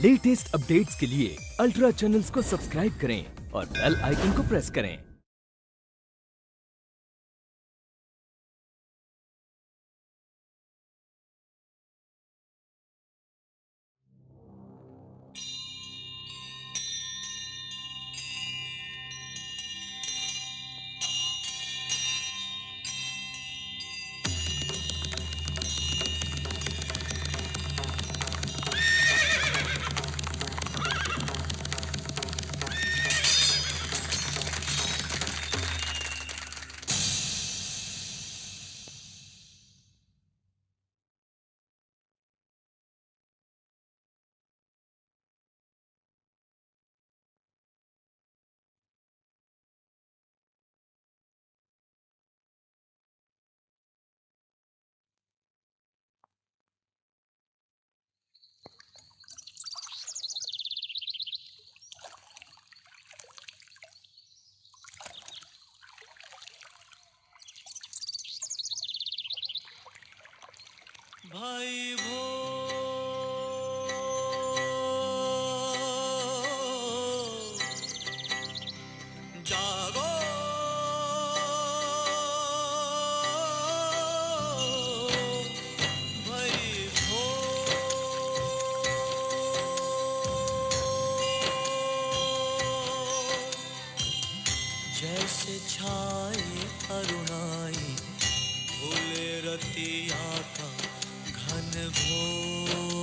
Latest updates के लिए ultra channels को सब्सक्राइब करें और बेल आइकन को प्रेस करें। भाई वो जागो, भाई वो जैसे छाए अरुणाई भूले रतिया का घन घोर,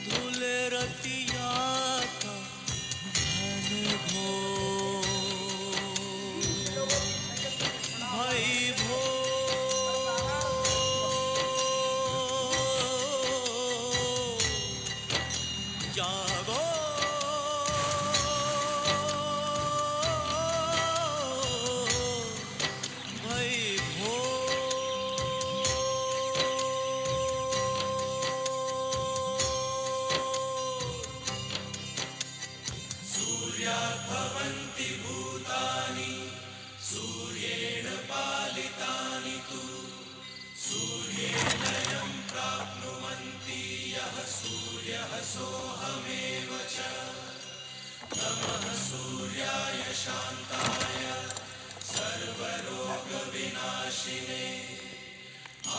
धुले रतिया का घन घोर, भाई भो जागो, भाई भो सूर्याभवन्ति भूतानि सूर्येण पालितानि तु सूर्येणयं प्राप्नुवन्ति यः सूर्यः सोऽहमेव च। नमः सूर्याय शान्ताय सर्वरोगविनाशिने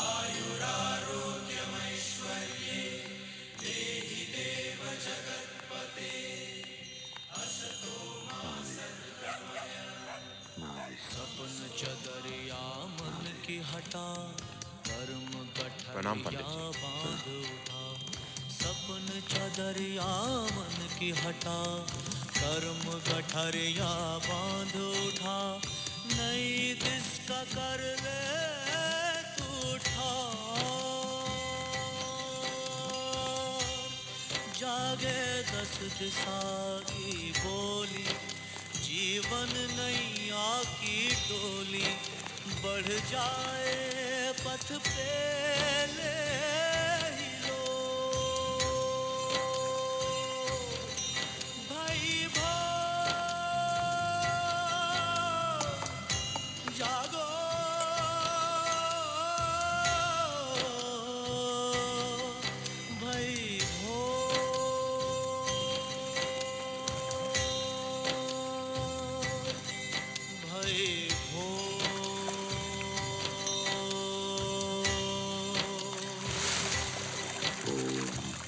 आयुरारोग्यमैश्वर्ये देहि देव जगत्पते। सपन चदरिया मन की हटा कर्म गठरिया बांध उठा, सपन चदरिया मन की हटा कर्म गठरिया बांध उठा, नई दिस का कर ले तू ठार, जागे दस दिशा की बोली जीवन नैया की डोली, बढ़ जाए पथ पे ले ही लो, भाई भो जागो, भाई भो भाई भो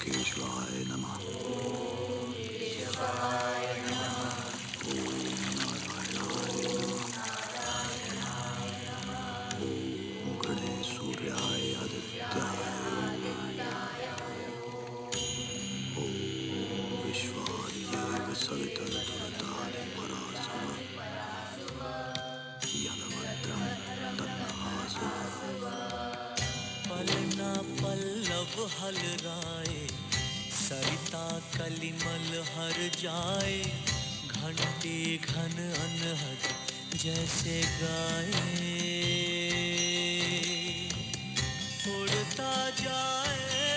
केशवाय नमः। मुखड़े सूर्याय आदित्याय ओम विश्वादिदेव सवितर्तुर्तानि परासुर यदभद्रं तन्नः। पलना पल्लव हल राए सरिता कलिमल हर जाए, घंटी घन अनहद जैसे गाए, उड़ता जाए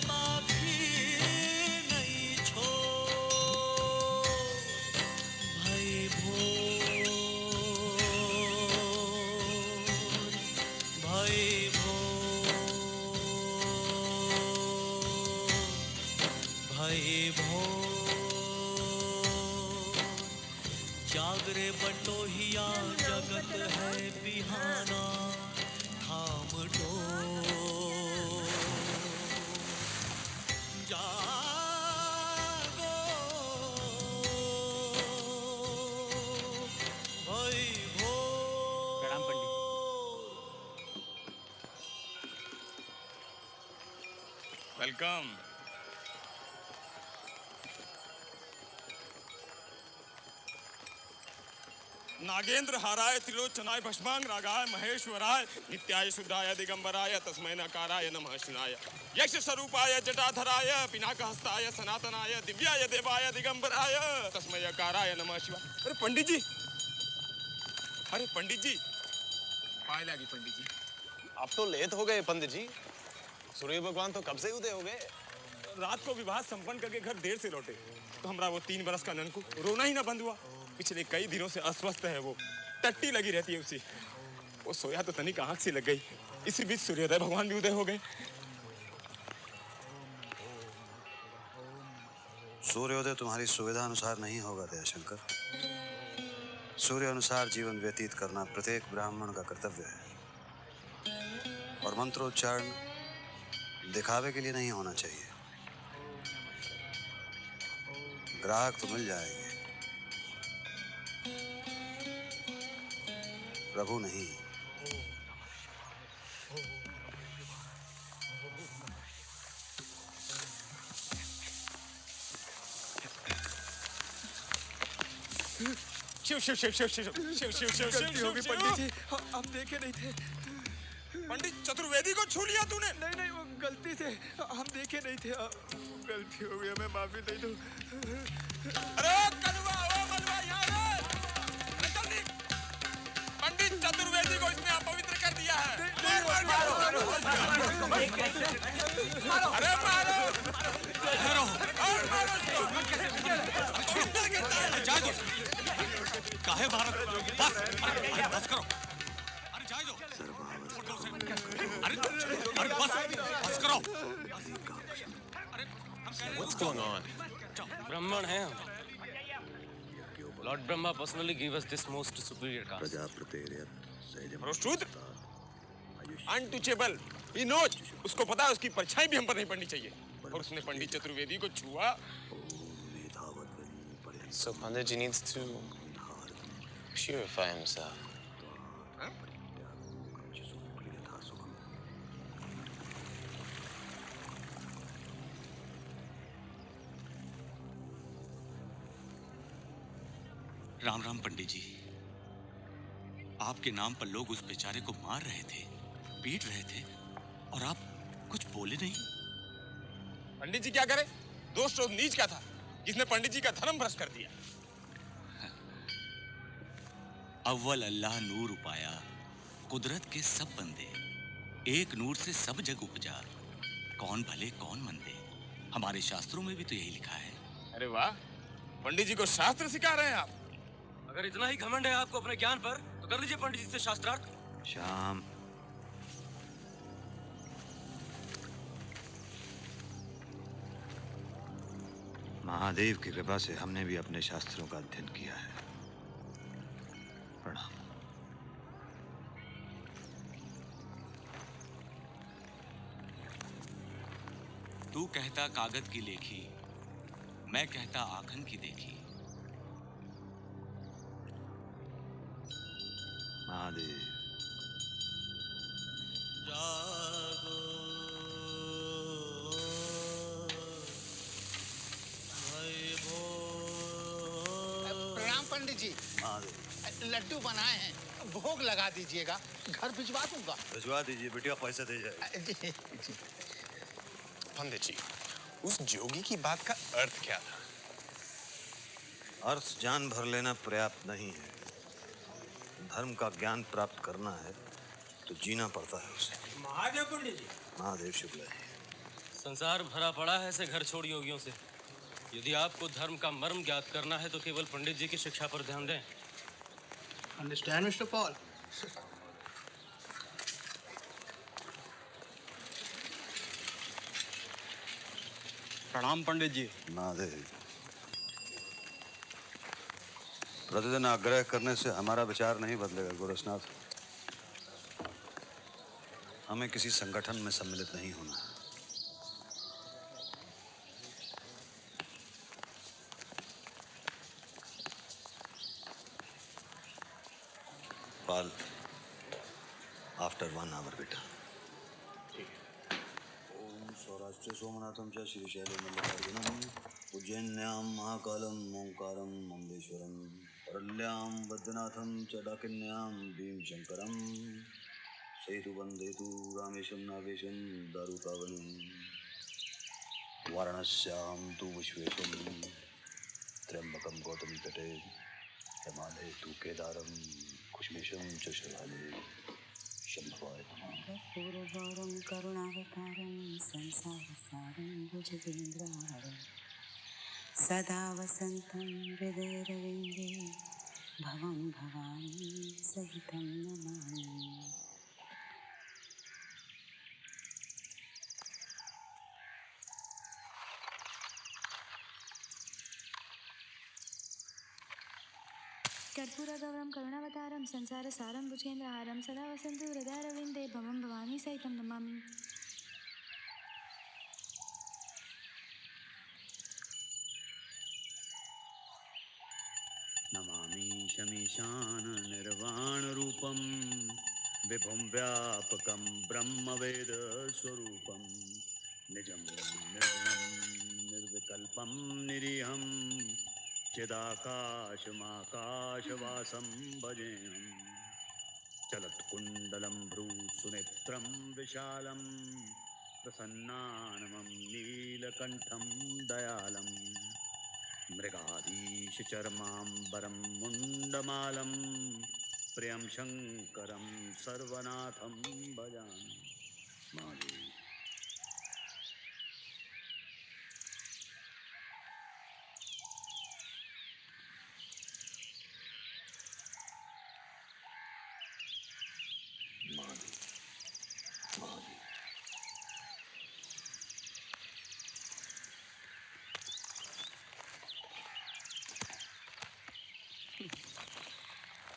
पाखी नहीं छोड़, भाई भोर, भाई भोर, वेलकम। नागेंद्र हाराय त्रिलोचनाय भस्मांग रागाय महेश्वराय नित्याय शुद्धाय दिगंबराय तस्मै नकाराय नमः शिवाय यक्ष स्वरूपाय जटाधराय पिनाकहस्ताय सनातनाय दिव्याय देवाय दिगंबराय तस्मै यकाराय नमः शिवाय। अरे पंडित जी, अरे पंडित जी, पाए लागी पंडित जी। आप तो लेट हो गए पंडित जी। सूर्य भगवान तो कब से उदय हो गए। रात को विवाह संपन्न करके घर देर से लौटे तो हमारा वो 3 बरस का ननकू रोना ही ना बंद हुआ। पिछले कई दिनों से अस्वस्थ है, वो टट्टी लगी रहती है उसी। वो सोया तो तनिक आंख सी लग गई, इसी बीच सूर्योदय भगवान भी उदय हो गए। सूर्योदय तुम्हारी सुविधा अनुसार नहीं होगा दयाशंकर। सूर्य अनुसार जीवन व्यतीत करना प्रत्येक ब्राह्मण का कर्तव्य है, और मंत्रोच्चारण दिखावे के लिए नहीं होना चाहिए। ग्राहक तो मिल जाएंगे, प्रभु नहीं। शिव शिव शिव शिव शिव शिव शिव शिव गलती हो गई पंडित जी, हम देखे नहीं थे। पंडित चतुर्वेदी को छू लिया तूने। नहीं, वो गलती से हम देखे नहीं थे। गलती हो गई, हमें माफी दे दो। अरे कलवा, ओ कलवा यहाँ रे। अरे जल्दी। पंडित चतुर्वेदी को इसने अपवित्र कर दिया है। मारो। अरे मारो। और मारो इसको। काहे भारत बस करो। अरे जाए दो। अरे बस करो। What's going on? ब्राह्मण हैं हम। Lord Brahma personally give us this most superior caste. Shudra, untouchable, ही नोच। उसको पता है उसकी परछाई भी हम पर नहीं पड़नी चाहिए, और उसने पंडित चतुर्वेदी को छुआ। So Pandit needs to purify himself. Ram Ram पंडित जी। आपके नाम पर लोग उस बेचारे को मार रहे थे, पीट रहे थे, और आप कुछ बोले नहीं। पंडित जी क्या करे? दोष तो नीच का था जिसने पंडित जी का धर्म भ्रष्ट कर दिया। अव्वल अल्लाह नूर उपाया, कुदरत के सब बंदे, एक नूर से सब जग उपजा, कौन भले कौन मंदे। हमारे शास्त्रों में भी तो यही लिखा है। अरे वाह, पंडित जी को शास्त्र सिखा रहे हैं आप। अगर इतना ही घमंड है आपको अपने ज्ञान पर, तो कर लीजिए पंडित जी से शास्त्रार्थ। श्याम, महादेव की कृपा से हमने भी अपने शास्त्रों का अध्ययन किया है। प्रणाम। तू कहता कागज की लेखी, मैं कहता आखन की देखी। महादेव। जागो भाई प्रणाम पंडित जी। महादेव। लड्डू बनाए हैं, भोग लगा दीजिएगा, घर भिजवा दूंगा। भिजवा दीजिए, बिटिया पैसा दे जाए। जी। पंडित जी, उस जोगी की बात का अर्थ क्या था? अर्थ जान भर लेना पर्याप्त नहीं है। धर्म का ज्ञान प्राप्त करना है तो जीना पड़ता है उसे। महादेव पंडित जी। महादेव शुक्ला है। संसार भरा पड़ा है ऐसे घर छोड़ योगियों से। यदि आपको धर्म का मर्म ज्ञात करना है तो केवल पंडित जी की शिक्षा पर ध्यान दें। Understand mister Paul? प्रणाम पंडित जी। महादेव। प्रतिदिन आग्रह करने से हमारा विचार नहीं बदलेगा गोरखनाथ। हमें किसी संगठन में सम्मिलित नहीं होना। पाल, आफ्टर 1 आवर बेटा। सौराष्ट्रे सोमनाथं च श्रीशैले मल्लिकार्जुनम् उज्जैन्यां महाकालं ओंकारं ममलेश्वरं परल्यां बद्रीनाथं च डाकिन्यां भीमशंकरं सेतुबन्धेतु रामेशं नागेशं दारुकावनं वाराणस्यां तु विश्वेशं त्र्यंबकं गौतमी तटे हिमालये तु केदारं कुश्मेशं च शैवाले शम्भवाय नमः। पूर्वगौरं करुणावतारं संसारसारं भुजगेन्द्रहारं सदा वसन्तं हृदयरविन्दे भवं भवानी सहितं नमामि। कर्पूरगौरं करुणावतारं संसारसारं भुजगेन्द्रहारं सदा वसन्तु हृदयारविन्दे भवं भवानी सहितं नमामि। नमामि शमीशान निर्वाणरूपं विभुं व्यापकं ब्रह्मवेदस्वरूपं निजं निर्गुणं निर्विकल्पं निरीहं चिदाकाशमाकाशवासं भजेऽहं चलत्कुण्डलं भ्रूसुनेत्रं विशालं प्रसन्नाननं नीलकण्ठं दयालं मृगाधीशचर्माम्बरं मुण्डमालं प्रियं शङ्करं सर्वनाथं भजामि। महादेव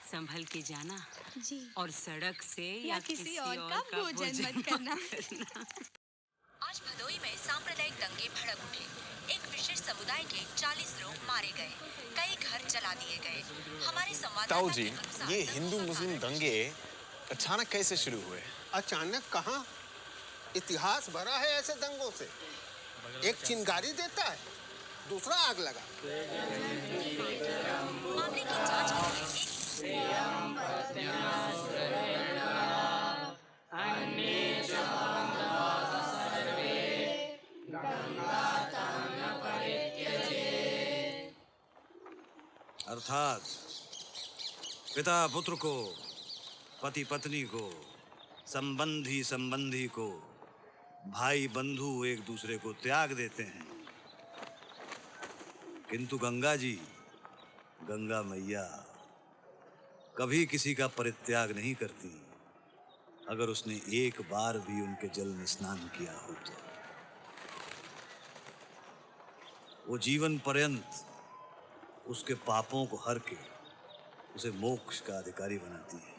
संभल के जाना जी। और सड़क से या किसी और का भोजन मत करना। आज भदोई में सांप्रदायिक दंगे भड़क उठे। एक विशेष समुदाय के 40 लोग मारे गए, कई घर जला दिए गए। हमारे संवाददाता ताऊ जी, के अनुसार ये हिंदू मुस्लिम दंगे अचानक कैसे शुरू हुए? अचानक कहाँ? इतिहास भरा है ऐसे दंगों से। एक चिंगारी देता है, दूसरा आग लगा। मामले की जांच के लिए अर्थात पिता पुत्र को, पति पत्नी को, संबंधी संबंधी को, भाई बंधु एक दूसरे को त्याग देते हैं, किंतु गंगा जी, गंगा मैया कभी किसी का परित्याग नहीं करती अगर उसने एक बार भी उनके जल में स्नान किया हो तो। वो जीवन पर्यंत उसके पापों को हर के उसे मोक्ष का अधिकारी बनाती है।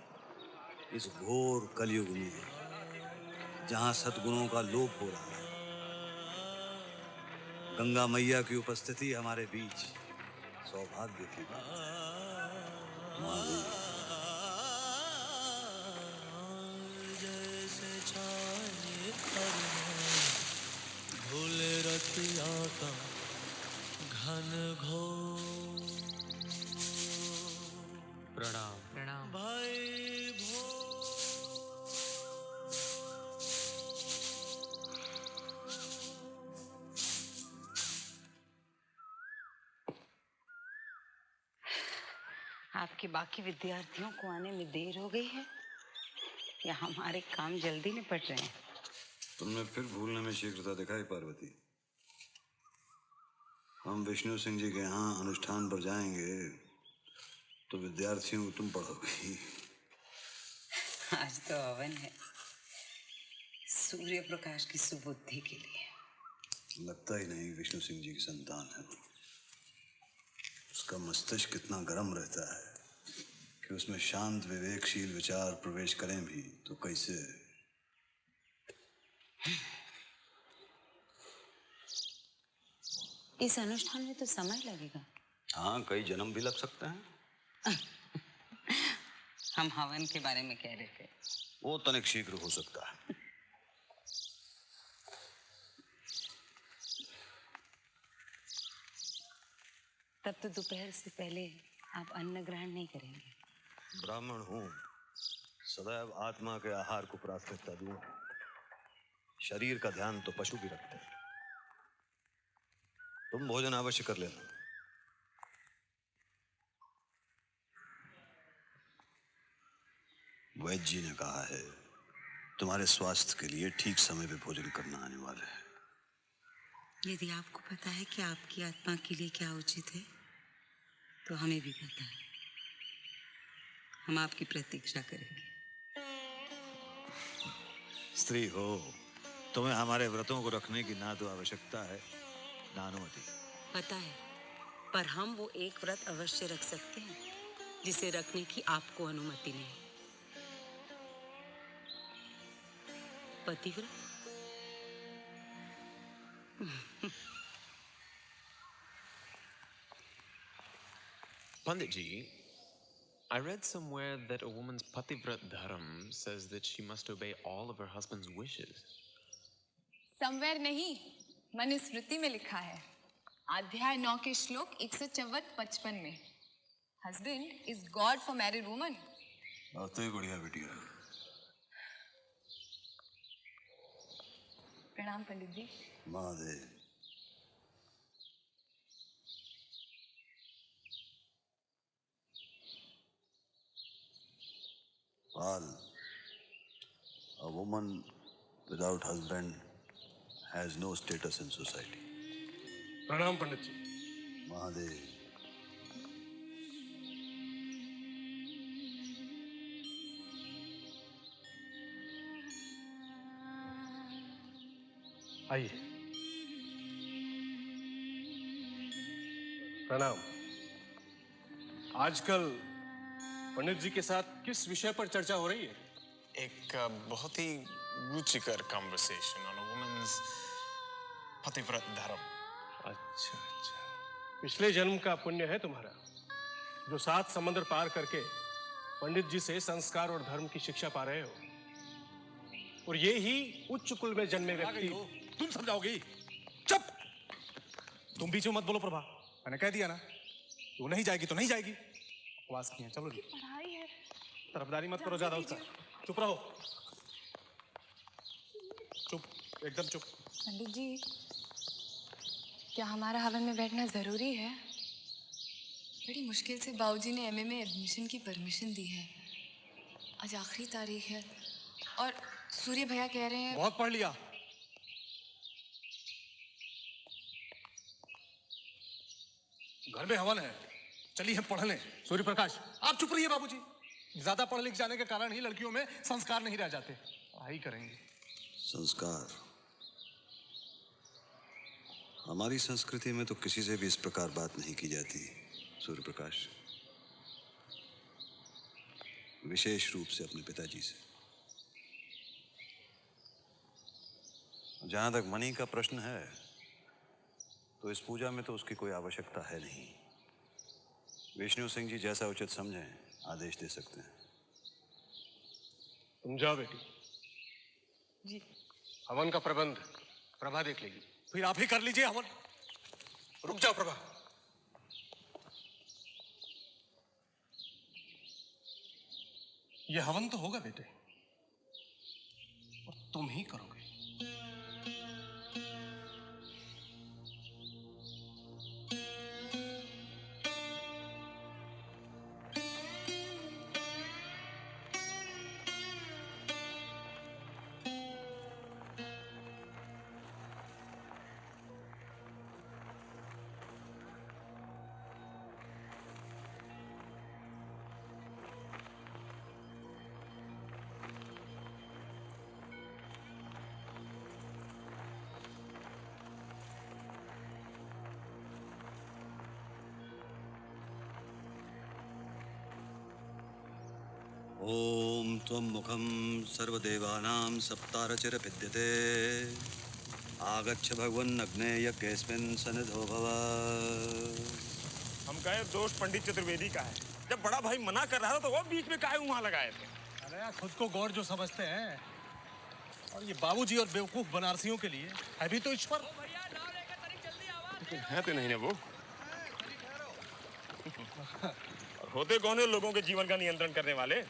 इस घोर कलयुग में जहां सद्गुणों का लोप हो रहा है, गंगा मैया की उपस्थिति हमारे बीच सौभाग्य की बात है। जैसे छाए भूल रतिया का घन घोर। प्रणाम प्रणाम भाई भो आपके बाकी विद्यार्थियों को आने में देर हो गई है या हमारे काम जल्दी निपट रहे हैं? तुमने फिर भूलने में शीघ्रता दिखाई पार्वती। हम विष्णु सिंह जी के यहाँ अनुष्ठान पर जाएंगे तो विद्यार्थियों को तुम पढ़ोगी। आज तो हवन है सूर्य प्रकाश की सुबुद्धि के लिए। लगता ही नहीं विष्णु सिंह जी की संतान है। उसका मस्तिष्क कितना गर्म रहता है कि उसमें शांत विवेकशील विचार प्रवेश करें भी तो कैसे। इस अनुष्ठान में तो समय लगेगा। हाँ, कई जन्म भी लग सकते हैं। हम हवन के बारे में कह रहे थे। वो तनिक शीघ्र हो सकता है। तब तो दोपहर से पहले आप अन्न ग्रहण नहीं करेंगे। ब्राह्मण हूं, सदैव आत्मा के आहार को प्राथमिकता दूंगा। शरीर का ध्यान तो पशु भी रखते हैं। तुम भोजन अवश्य कर लेना। वैद्य जी ने कहा है तुम्हारे स्वास्थ्य के लिए ठीक समय पे भोजन करना आने वाला है। यदि आपको पता है कि आपकी आत्मा के लिए क्या उचित है तो हमें भी पता है। हम आपकी प्रतीक्षा करेंगे। स्त्री हो, तुम्हें हमारे व्रतों को रखने की ना तो आवश्यकता है ना अनुमति। पता है, पर हम वो एक व्रत अवश्य रख सकते हैं जिसे रखने की आपको अनुमति नहीं। पतिव्रत। Pandit ji, I read somewhere that a woman's pativrat dharam says that she must obey all of her husband's wishes. Somewhere नहीं, मनुस्मृति में लिखा है। अध्याय 9 के श्लोक 154-55 में। Husband is God for married woman. बात तो ही बढ़िया बेटिया। प्रणाम पंडित जी। Mahadev. Pal, a woman without husband has no status in society. प्रणाम पंडित जी। महादेव। आइए। प्रणाम। आजकल पंडित जी के साथ किस विषय पर चर्चा हो रही है? एक बहुत ही रुचिकर कॉन्वर्सेशन ऑन अ वुमन्स पतिव्रत धर्म। अच्छा अच्छा, पिछले जन्म का पुण्य है तुम्हारा, जो 7 समंदर पार करके पंडित जी से संस्कार और धर्म की शिक्षा पा रहे हो। और ये ही उच्च कुल में जन्मे व्यक्ति। तुम समझाओगी? चुप! तुम बीच में मत बोलो प्रभा, मैंने कह दिया ना, तू नहीं जाएगी तो नहीं जाएगी। बकवास की है, चलो जी। पढ़ाई है। तरफदारी मत करो ज्यादा उसका। चुप रहो, चुप, एकदम चुप। पंडित जी, क्या हमारा हवन में बैठना जरूरी है? बड़ी मुश्किल से बाबूजी ने एमए में एडमिशन की परमिशन दी है। आज आखिरी तारीख है और सूर्य भैया कह रहे हैं। बहुत पढ़ लिया। घर में हवन है, चलिए हम पढ़ लें। सूर्य प्रकाश, आप चुप रहिए बाबूजी। ज्यादा पढ़ लिख जाने के कारण ही लड़कियों में संस्कार नहीं रह जाते। पढ़ाई करेंगे। संस्कार? हमारी संस्कृति में तो किसी से भी इस प्रकार बात नहीं की जाती सूर्य प्रकाश, विशेष रूप से अपने पिताजी से। जहां तक मणि का प्रश्न है तो इस पूजा में तो उसकी कोई आवश्यकता है नहीं। विष्णु सिंह जी जैसा उचित समझें आदेश दे सकते हैं। तुम जाओ बेटी जी। हवन का प्रबंध प्रभा देख लेगी। फिर आप ही कर लीजिए हवन। रुक जाओ प्रभा। यह हवन तो होगा बेटे, और तुम ही करोगे। ओम त्वं मुखं सर्वदेवानां सप्तारचिर विद्यते आगच्छ भगवन् अग्नेय केस्मिन् सन्निधो भव। हम कहे दोष पंडित चतुर्वेदी का है। जब बड़ा भाई मना कर रहा था तो वो बीच में काहे वहां लगाए थे? अरे यार, खुद को गॉड जो समझते हैं, और ये बाबूजी और बेवकूफ बनारसियों के लिए है भी तो ईश्वर। लेकिन है तो नहीं ना वो। और होते कौन है लोगों के जीवन का नियंत्रण करने वाले?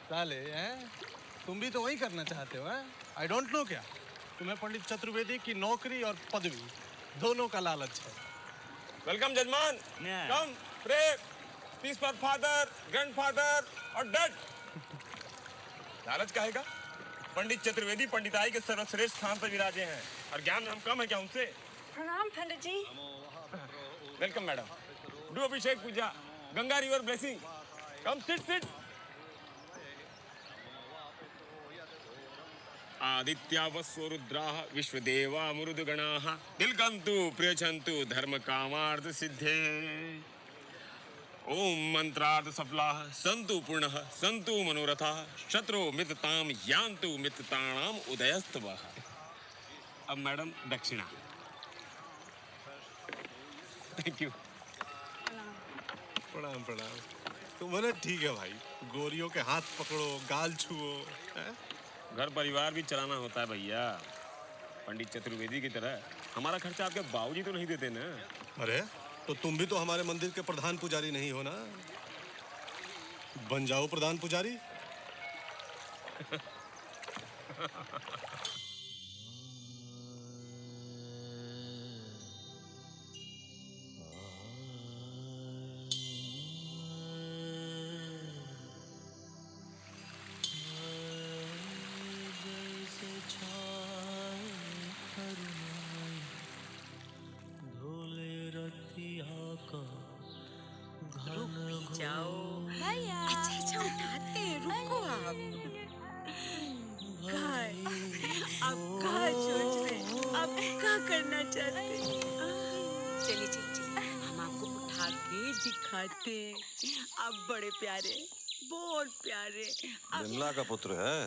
साले हैं, तुम भी तो वही करना चाहते हो, हैं? आई डोंट नो क्या तुम्हें पंडित चतुर्वेदी की नौकरी और पदवी दोनों का लालच है। वेलकम जजमान। Come pray peace for father, grandfather और डैड। लालच काहेगा? पंडित चतुर्वेदी पंडिताई के सर्वश्रेष्ठ स्थान पर विराजे हैं और ज्ञान में हम कम है क्या उनसे? प्रणाम pandit ji. Welcome madam. Do abhishek puja, Ganga river blessing. Come sit sit. आदित्या वस्व रुद्राः विश्वदेवा मरुदगणाः तिलकन्तु प्रियच्छन्तु धर्म कामार्थ सिद्धे। ओम मंत्रार्थ सफलाः सन्तु पूर्णः सन्तु मनोरथाः शत्रु मितताम यान्तु मितताणाम उदयस्तवः। अब मैडम दक्षिणा। Thank you. प्रणाम प्रणाम। तुम्हारे ठीक है भाई, गोरियों के हाथ पकड़ो, गाल छुओ, घर परिवार भी चलाना होता है भैया। पंडित चतुर्वेदी की तरह हमारा खर्चा आपके बाबूजी तो नहीं देते ना। अरे तो तुम भी तो हमारे मंदिर के प्रधान पुजारी नहीं हो ना? बन जाओ प्रधान पुजारी। अच्छा उठाते हैं, रुको आप। अब कहाँ सोच रहे, अब क्या करना चाहते हैं? चलिए चलिए हम आपको उठा के दिखाते हैं। आप बड़े प्यारे, बहुत प्यारे। विमला का पुत्र है।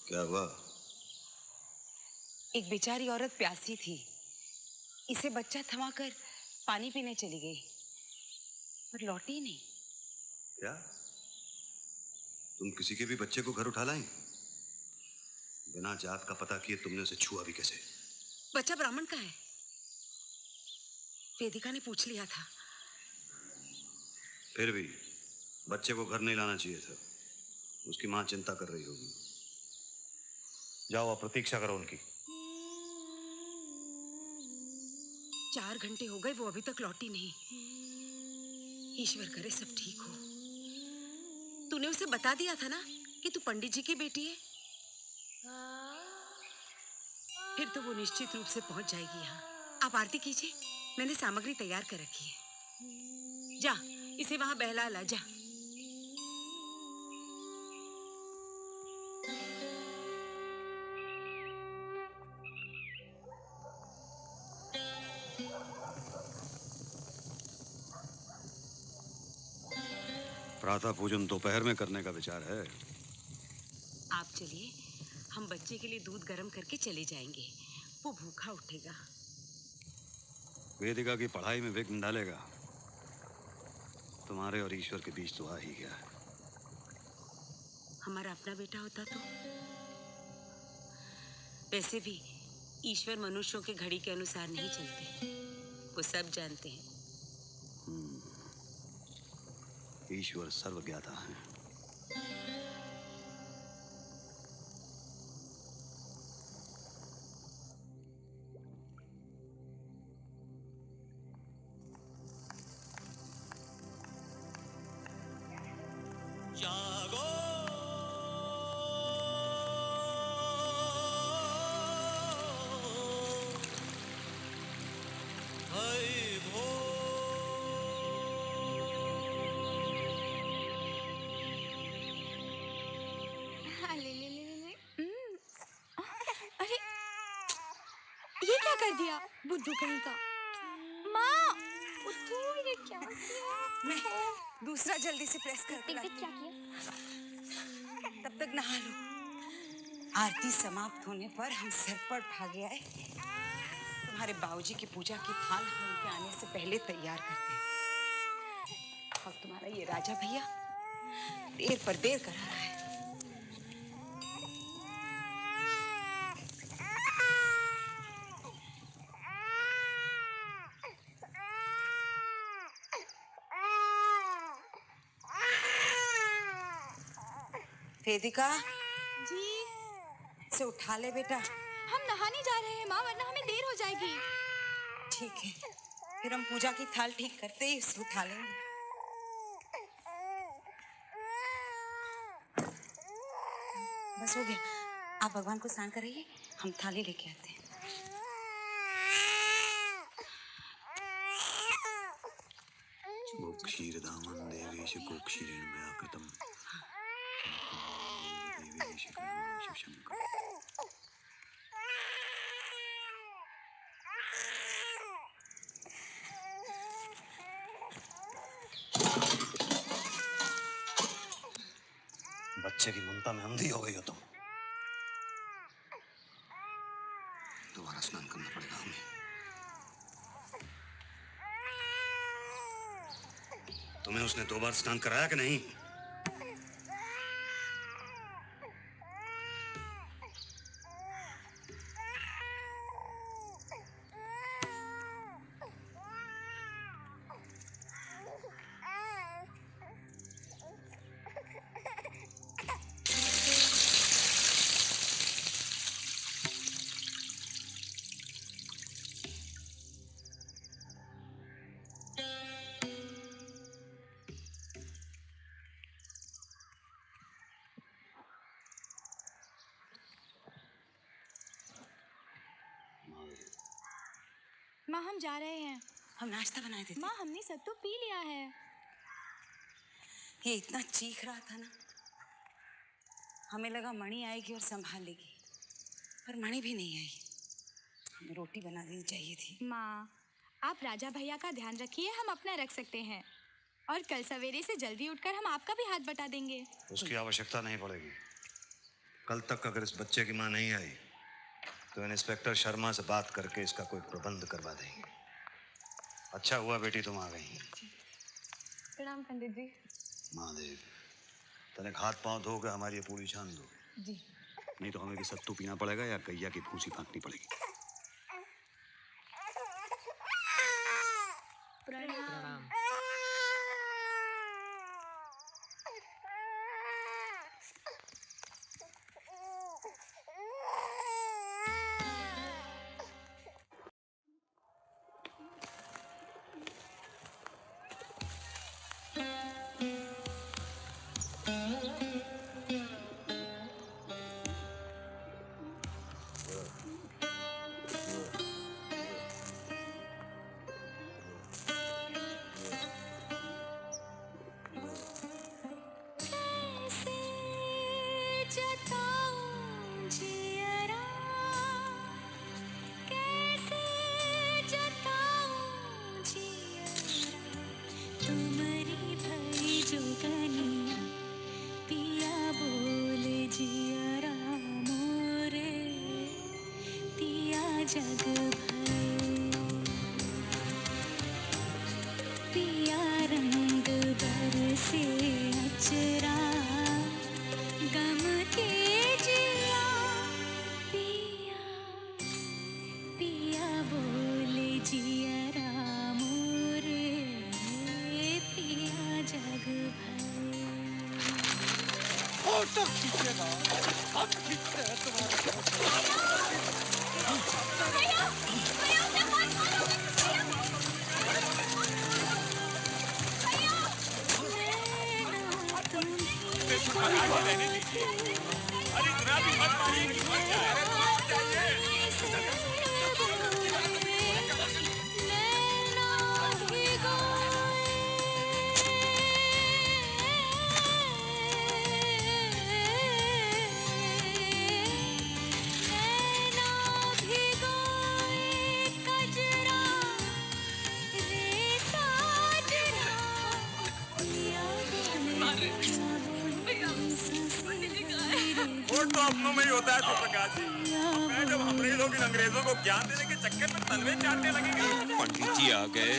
क्या हुआ? एक बेचारी औरत प्यासी थी, इसे बच्चा थमाकर पानी पीने चली गई पर लौटी नहीं। क्या तुम किसी के भी बच्चे को घर उठा लाई? बिना जात का पता किए तुमने उसे छुआ भी कैसे? बच्चा ब्राह्मण का है, वेदिका ने पूछ लिया था। फिर भी बच्चे को घर नहीं लाना चाहिए था। उसकी मां चिंता कर रही होगी। जाओ आप प्रतीक्षा करो उनकी। 4 घंटे हो गए, वो अभी तक लौटी नहीं। ईश्वर करे सब ठीक हो। तूने उसे बता दिया था ना कि तू पंडित जी की बेटी है? फिर तो वो निश्चित रूप से पहुंच जाएगी यहाँ। आप आरती कीजिए, मैंने सामग्री तैयार कर रखी है। जा इसे वहां बहला ला जा। प्रातः पूजन दोपहर में करने का विचार है। आप चलिए, हम बच्चे के लिए दूध गर्म करके चले जाएंगे। वो भूखा उठेगा। वेदिका की पढ़ाई में विघ्न डालेगा। तुम्हारे और ईश्वर के बीच तो आ ही गया है। हमारा अपना बेटा होता तो। वैसे भी ईश्वर मनुष्यों के घड़ी के अनुसार नहीं चलते, वो सब जानते हैं। ईश्वर सर्वज्ञाता है। जागो भाई भो अरे ये क्या कर दिया बुद्धू कहीं का? माँ बुद्धू ये क्या किया? दूसरा जल्दी से प्रेस कर क्या किया? तब तक नहा लो। आरती समाप्त होने पर हम सर पर भागे आए। तुम्हारे बाबूजी की पूजा की थाल हम उनके आने से पहले तैयार करते। और तुम्हारा ये राजा भैया देर पर देर करा रहा है। वेदिका जी इसे उठा ले बेटा। हम नहाने जा रहे हैं माँ, वरना हमें देर हो जाएगी। ठीक है, फिर हम पूजा की थाल ठीक करते ही इसे उठा लेंगे। बस हो गया, आप भगवान को स्नान कराइए, हम थाली लेके आते हैं। क्षीरदामन देवेश गोक्षीरेण मया कृतम् देवेश शिव शंकर। बच्चे की ममता में अंधी हो गई हो तुम। दोबारा स्नान करना पड़ेगा हमें। तुम्हें उसने 2 बार स्नान कराया कि नहीं? माँ हम जा रहे हैं। हम नाश्ता बनाए थे। माँ हमने सत्तू पी लिया है। ये इतना चीख रहा था ना, हमें लगा मणि आएगी और संभाल लेगी, पर मणि भी नहीं आई। हमें रोटी बना देनी चाहिए थी। माँ आप राजा भैया का ध्यान रखिए, हम अपना रख सकते हैं, और कल सवेरे से जल्दी उठकर हम आपका भी हाथ बटा देंगे। उसकी आवश्यकता नहीं पड़ेगी। कल तक अगर इस बच्चे की माँ नहीं आई तो इंस्पेक्टर शर्मा से बात करके इसका कोई प्रबंध करवा देंगे। अच्छा हुआ बेटी तुम आ गई। प्रणाम पंडित जी। महादेव, तनिक हाथ पांव धो के हमारी ये पूरी छान दो। जी। नहीं तो हमें भी सत्तू पीना पड़ेगा या गैया की भूसी फाँकनी पड़ेगी। प्रणाम। जग पिया रंग बरसे अचरा गम के जिया पिया पिया बोले जिया राम रे पिया जग भय। फोटो खींचेगा, हम खींचते हैं तुम्हारे। अरे इतना भी मत मारिए कि मर जाए। वोट तो अपनों में ही होता है सुप्रकाश जी। मैं जब हमरे लोग इन अंग्रेजों को ज्ञान देने के चक्कर में तलवे चाटने लगेंगे। पंडित जी आ गए।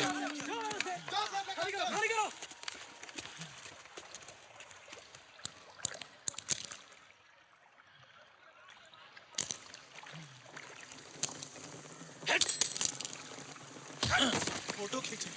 फोटो खींच।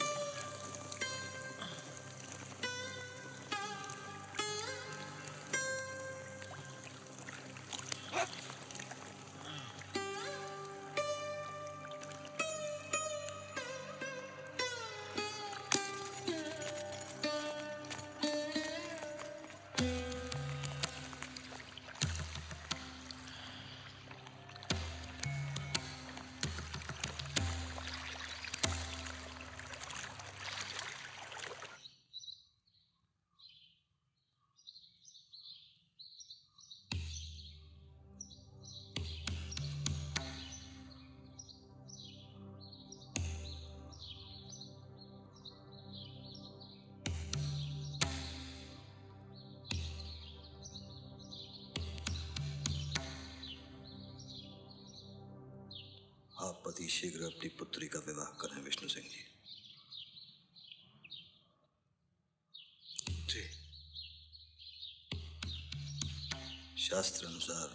आप पति शीघ्र अपनी पुत्री का विवाह करें विष्णु सिंह जी। जी। शास्त्र अनुसार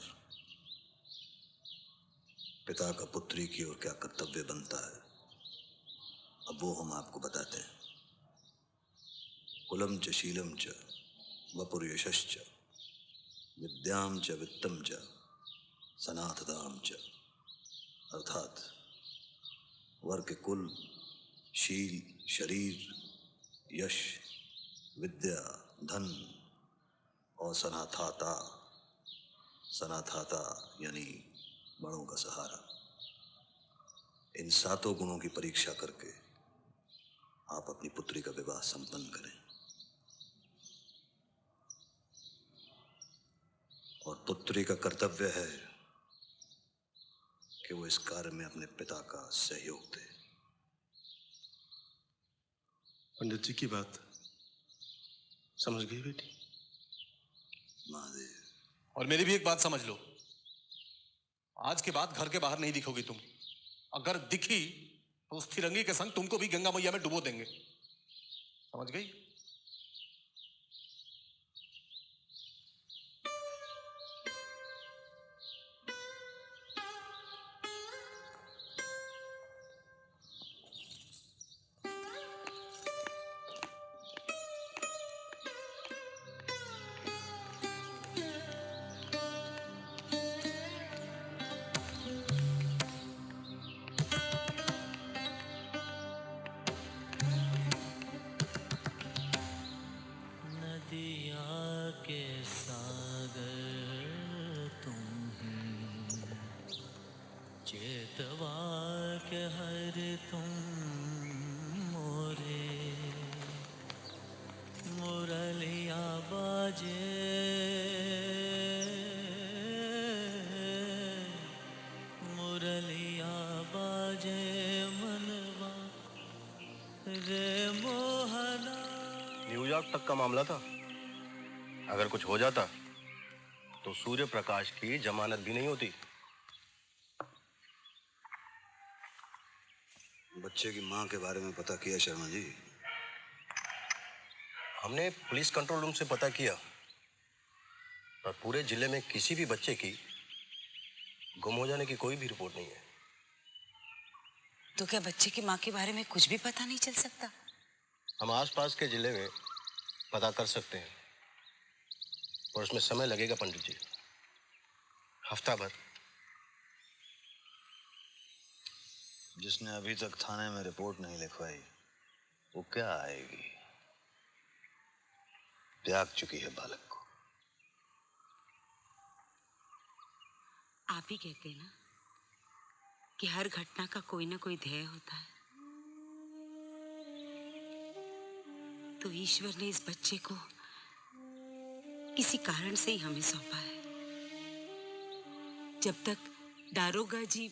पिता का पुत्री की ओर क्या कर्तव्य बनता है, अब वो हम आपको बताते हैं। कुलम च शीलम च वपुर्यशश्च विद्याम च वित्तम च सनातदाम च, अर्थात वर के कुल, शील, शरीर, यश, विद्या, धन और सनाथाता, सनाथाता यानी बड़ों का सहारा, इन सातों गुणों की परीक्षा करके आप अपनी पुत्री का विवाह संपन्न करें। और पुत्री का कर्तव्य है कि वो इस कार्य में अपने पिता का सहयोग दे। पंडित जी की बात समझ गई बेटी? महादेव। और मेरी भी एक बात समझ लो, आज के बाद घर के बाहर नहीं दिखोगी तुम। अगर दिखी तो उस फिरंगी के संग तुमको भी गंगा मैया में डुबो देंगे, समझ गई? न्यूयॉर्क तक का मामला था। अगर कुछ हो जाता तो सूर्य प्रकाश की जमानत भी नहीं होती। बच्चे की मां के बारे में पता किया शर्मा जी? हमने पुलिस कंट्रोल रूम से पता किया, पर पूरे जिले में किसी भी बच्चे की गुम हो जाने की कोई भी रिपोर्ट नहीं है। तो क्या बच्चे की माँ के बारे में कुछ भी पता नहीं चल सकता? हम आसपास के जिले में पता कर सकते हैं, और उसमें समय लगेगा पंडित जी, हफ्ता भर। जिसने अभी तक थाने में रिपोर्ट नहीं लिखवाई वो क्या आएगी? त्याग चुकी है बालक को। आप ही कहते हैं ना कि हर घटना का कोई ना कोई ध्येय होता है। तो ईश्वर ने इस बच्चे को किसी कारण से ही हमें सौंपा है। जब तक दारोगा जी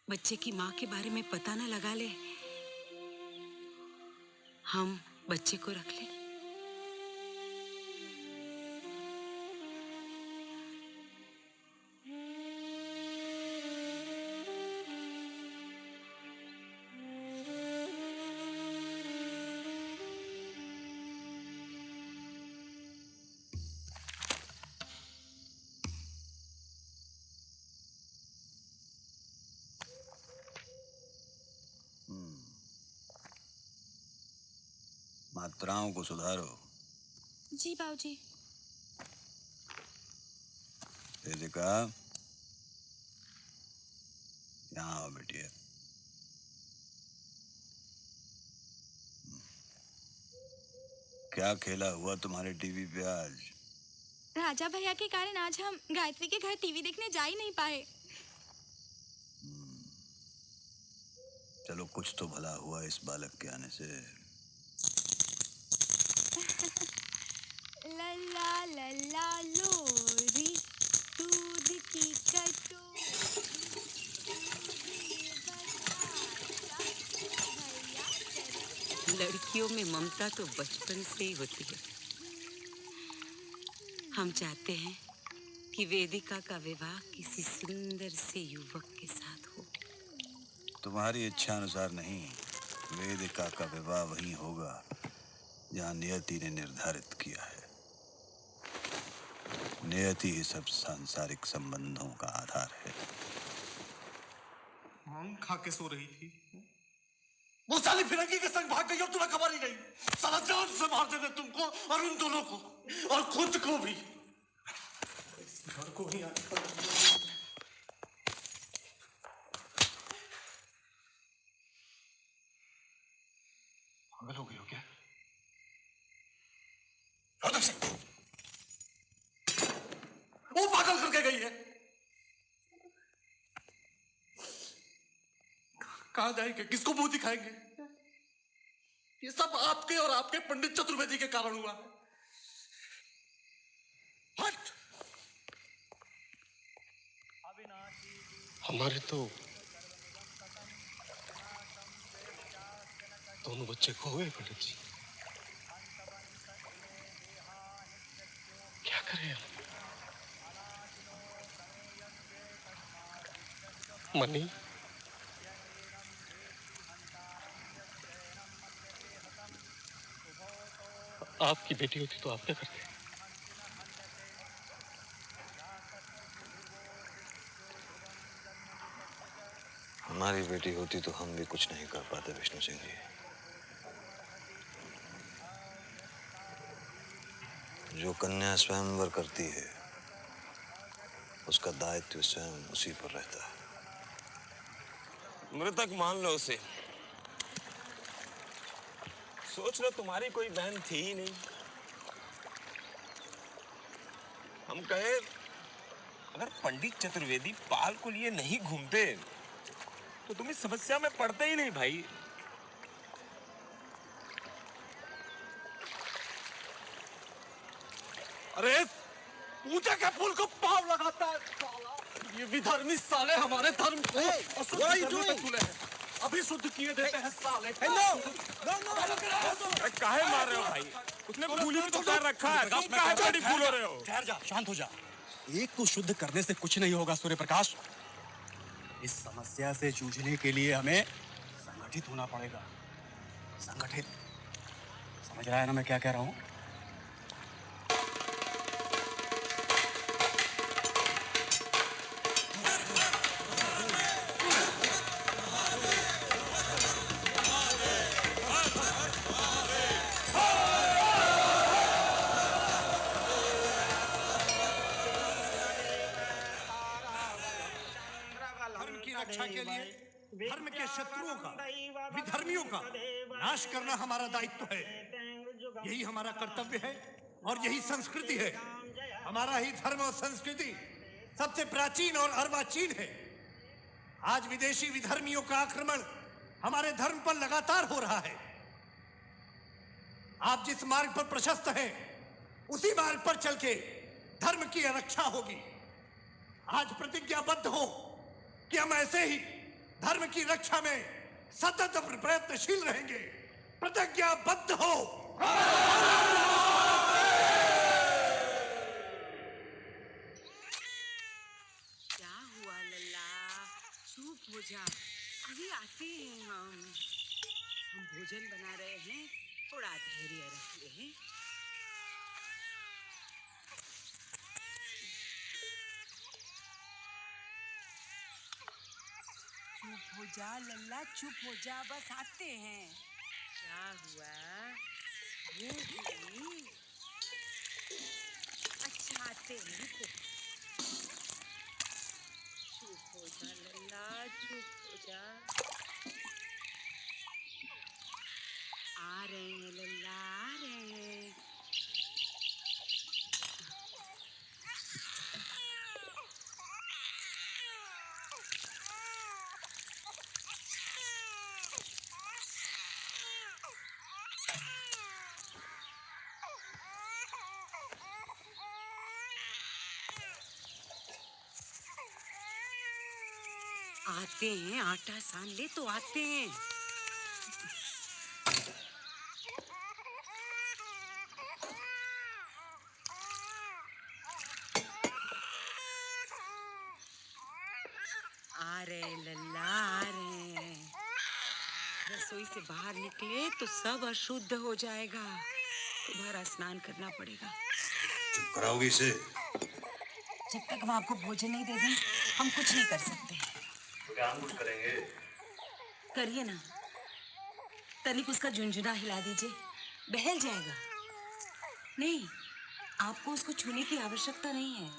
बच्चे की माँ के बारे में पता न लगा ले, हम बच्चे को रख लें। मात्राओं को सुधारो। जी बाबूजी। वेदिका, यहाँ आओ बेटिया। क्या खेला हुआ तुम्हारे टीवी पे आज? राजा भैया के कारण आज हम गायत्री के घर टीवी देखने जा ही नहीं पाए। चलो कुछ तो भला हुआ इस बालक के आने से। लल्ला लल्ला लोरी दूध की कटोरी। लड़कियों में ममता तो बचपन से ही होती है। हम चाहते हैं कि वेदिका का विवाह किसी सुंदर से युवक के साथ हो। तुम्हारी इच्छा अनुसार नहीं, वेदिका का विवाह वहीं होगा जहां नियति ने निर्धारित किया है। नियति ही सब सांसारिक संबंधों का आधार है। मांग खा के सो रही थी, वो साली फिरंगी के संग भाग गई और तुम्हें खबर ही नहीं। साला जान से मार देंगे तुमको और उन दोनों को और खुद को भी। इस घर को ही पागल हो गई हो क्या? वो पागल करके गई है। कहां जाएंगे, किसको मुंह दिखाएंगे? ये सब आपके और आपके पंडित चतुर्वेदी के कारण हुआ है। हट! हमारे तो दोनों बच्चे खो गए पंडित जी। क्या करें हम? मनी, आपकी बेटी होती तो आप क्या करते? हमारी बेटी होती तो हम भी कुछ नहीं कर पाते विष्णु सिंह जी। जो कन्या स्वयंवर करती है उसका दायित्व स्वयं उसी पर रहता है। मृतक मान लो उसे। सोच लो तुम्हारी कोई बहन थी ही नहीं। हम कहे अगर पंडित चतुर्वेदी पाल को लिए नहीं घूमते तो तुम इस समस्या में पड़ते ही नहीं भाई। अरे पूजा के फूल को पाव लगाता है साला। ये विधर्मी साले हमारे धर्म को अशुद्ध करने पे तुले हैं। अभी शुद्ध किए देते हैं साले। काहे मार रहे हो भाई? उसने फूली भी तो कर रखा है, तुम काहे बड़ी फूल हो रहे हो? ठहर जा, शांत हो जा। एक को शुद्ध करने से कुछ नहीं होगा सूर्य प्रकाश। इस समस्या से जूझने के लिए हमें संगठित होना पड़ेगा। संगठित, समझ रहा है ना मैं क्या कह रहा हूँ? धर्म के शत्रुओं का, विधर्मियों का नाश करना हमारा दायित्व है। यही हमारा कर्तव्य है और यही संस्कृति है। हमारा ही धर्म और संस्कृति सबसे प्राचीन और अर्वाचीन है। आज विदेशी विधर्मियों का आक्रमण हमारे धर्म पर लगातार हो रहा है। आप जिस मार्ग पर प्रशस्त हैं, उसी मार्ग पर चल के धर्म की रक्षा होगी। आज प्रतिज्ञाबद्ध हो कि हम ऐसे ही धर्म की रक्षा में सतत प्रयत्नशील रहेंगे। प्रतिज्ञाबद्ध हो। क्या हुआ लल्ला? चुप हो जा, अभी आते हैं हम भोजन बना रहे हैं, थोड़ा धैर्य रखिए हैं। चुप हो जा लल्ला, चुप हो जा, बस आते हैं। क्या हुआ? अच्छा आते हैं रुको। चुप हो जा लल्ला, चुप हो जा। आ रहे हैं लल्ला, आ रहे हैं। आते हैं, आटा सान ले तो आते हैं। आ रहे लल्ला, आ रहे हैं। रसोई से बाहर निकले तो सब अशुद्ध हो जाएगा। तुम्हारा स्नान करना पड़ेगा। चुप कराओगी इसे? जब तक हम आपको भोजन नहीं दे दें, हम कुछ नहीं कर सकते। तो क्या हम कुछ करेंगे? करिए ना, तनिक उसका झुंझुना हिला दीजिए, बहल जाएगा। नहीं, आपको उसको छूने की आवश्यकता नहीं है।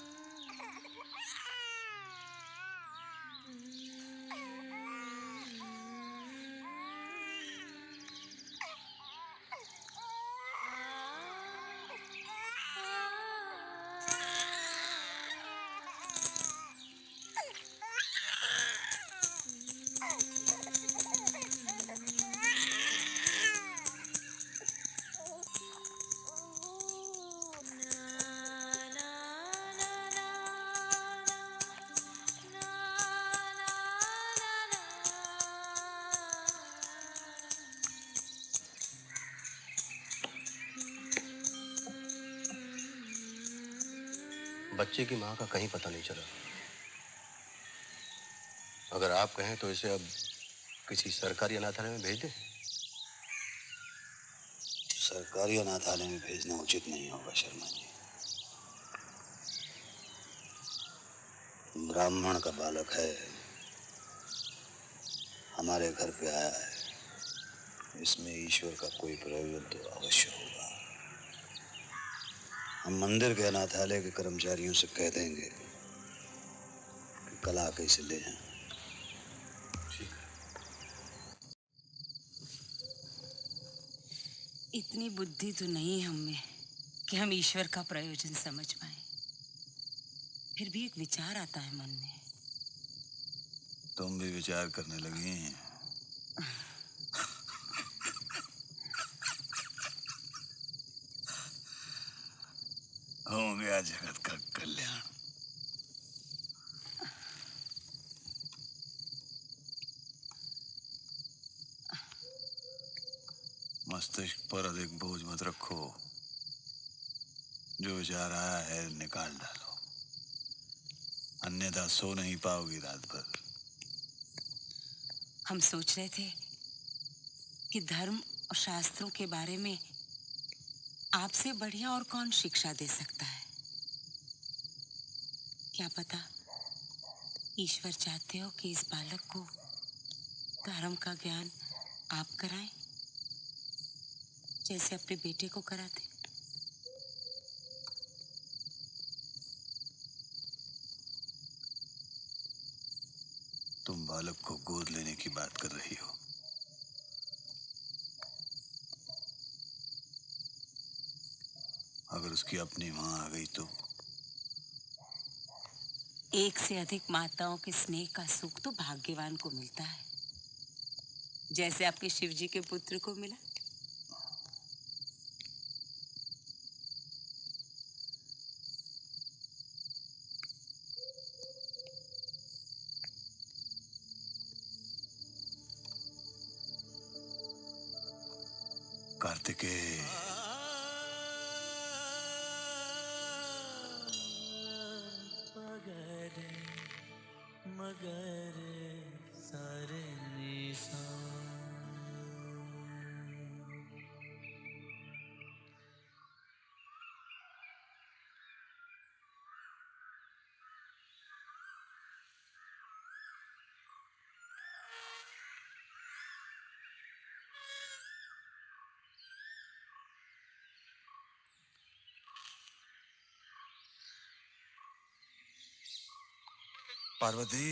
बच्चे की माँ का कहीं पता नहीं चला। अगर आप कहें तो इसे अब किसी सरकारी अनाथालय में भेज दें। सरकारी अनाथालय में भेजना उचित नहीं होगा शर्मा जी। ब्राह्मण का बालक है, हमारे घर पे आया है, इसमें ईश्वर का कोई प्रयोजन तो अवश्य होगा। हम मंदिर के अनाथालय के कर्मचारियों से कह देंगे कि कल आके इसे ले जाएं। इतनी बुद्धि तो नहीं हम में कि हम ईश्वर का प्रयोजन समझ पाए। फिर भी एक विचार आता है मन में। तुम भी विचार करने लगी हैं? हो गया जगत का कल्याण। मस्तिष्क पर अधिक बोझ मत रखो। जो विचार आया है निकाल डालो, अन्यथा सो नहीं पाओगी रात भर। हम सोच रहे थे कि धर्म और शास्त्रों के बारे में आपसे बढ़िया और कौन शिक्षा दे सकता है। क्या पता ईश्वर चाहते हो कि इस बालक को धर्म का ज्ञान आप कराएं, जैसे अपने बेटे को कराते। तुम बालक को गोद लेने की बात कर रही हो। अगर उसकी अपनी मां आ गई तो? एक से अधिक माताओं के स्नेह का सुख तो भाग्यवान को मिलता है, जैसे आपके शिव जी के पुत्र को मिला। कार्तिकेय, मगर सारे निशा पार्वती,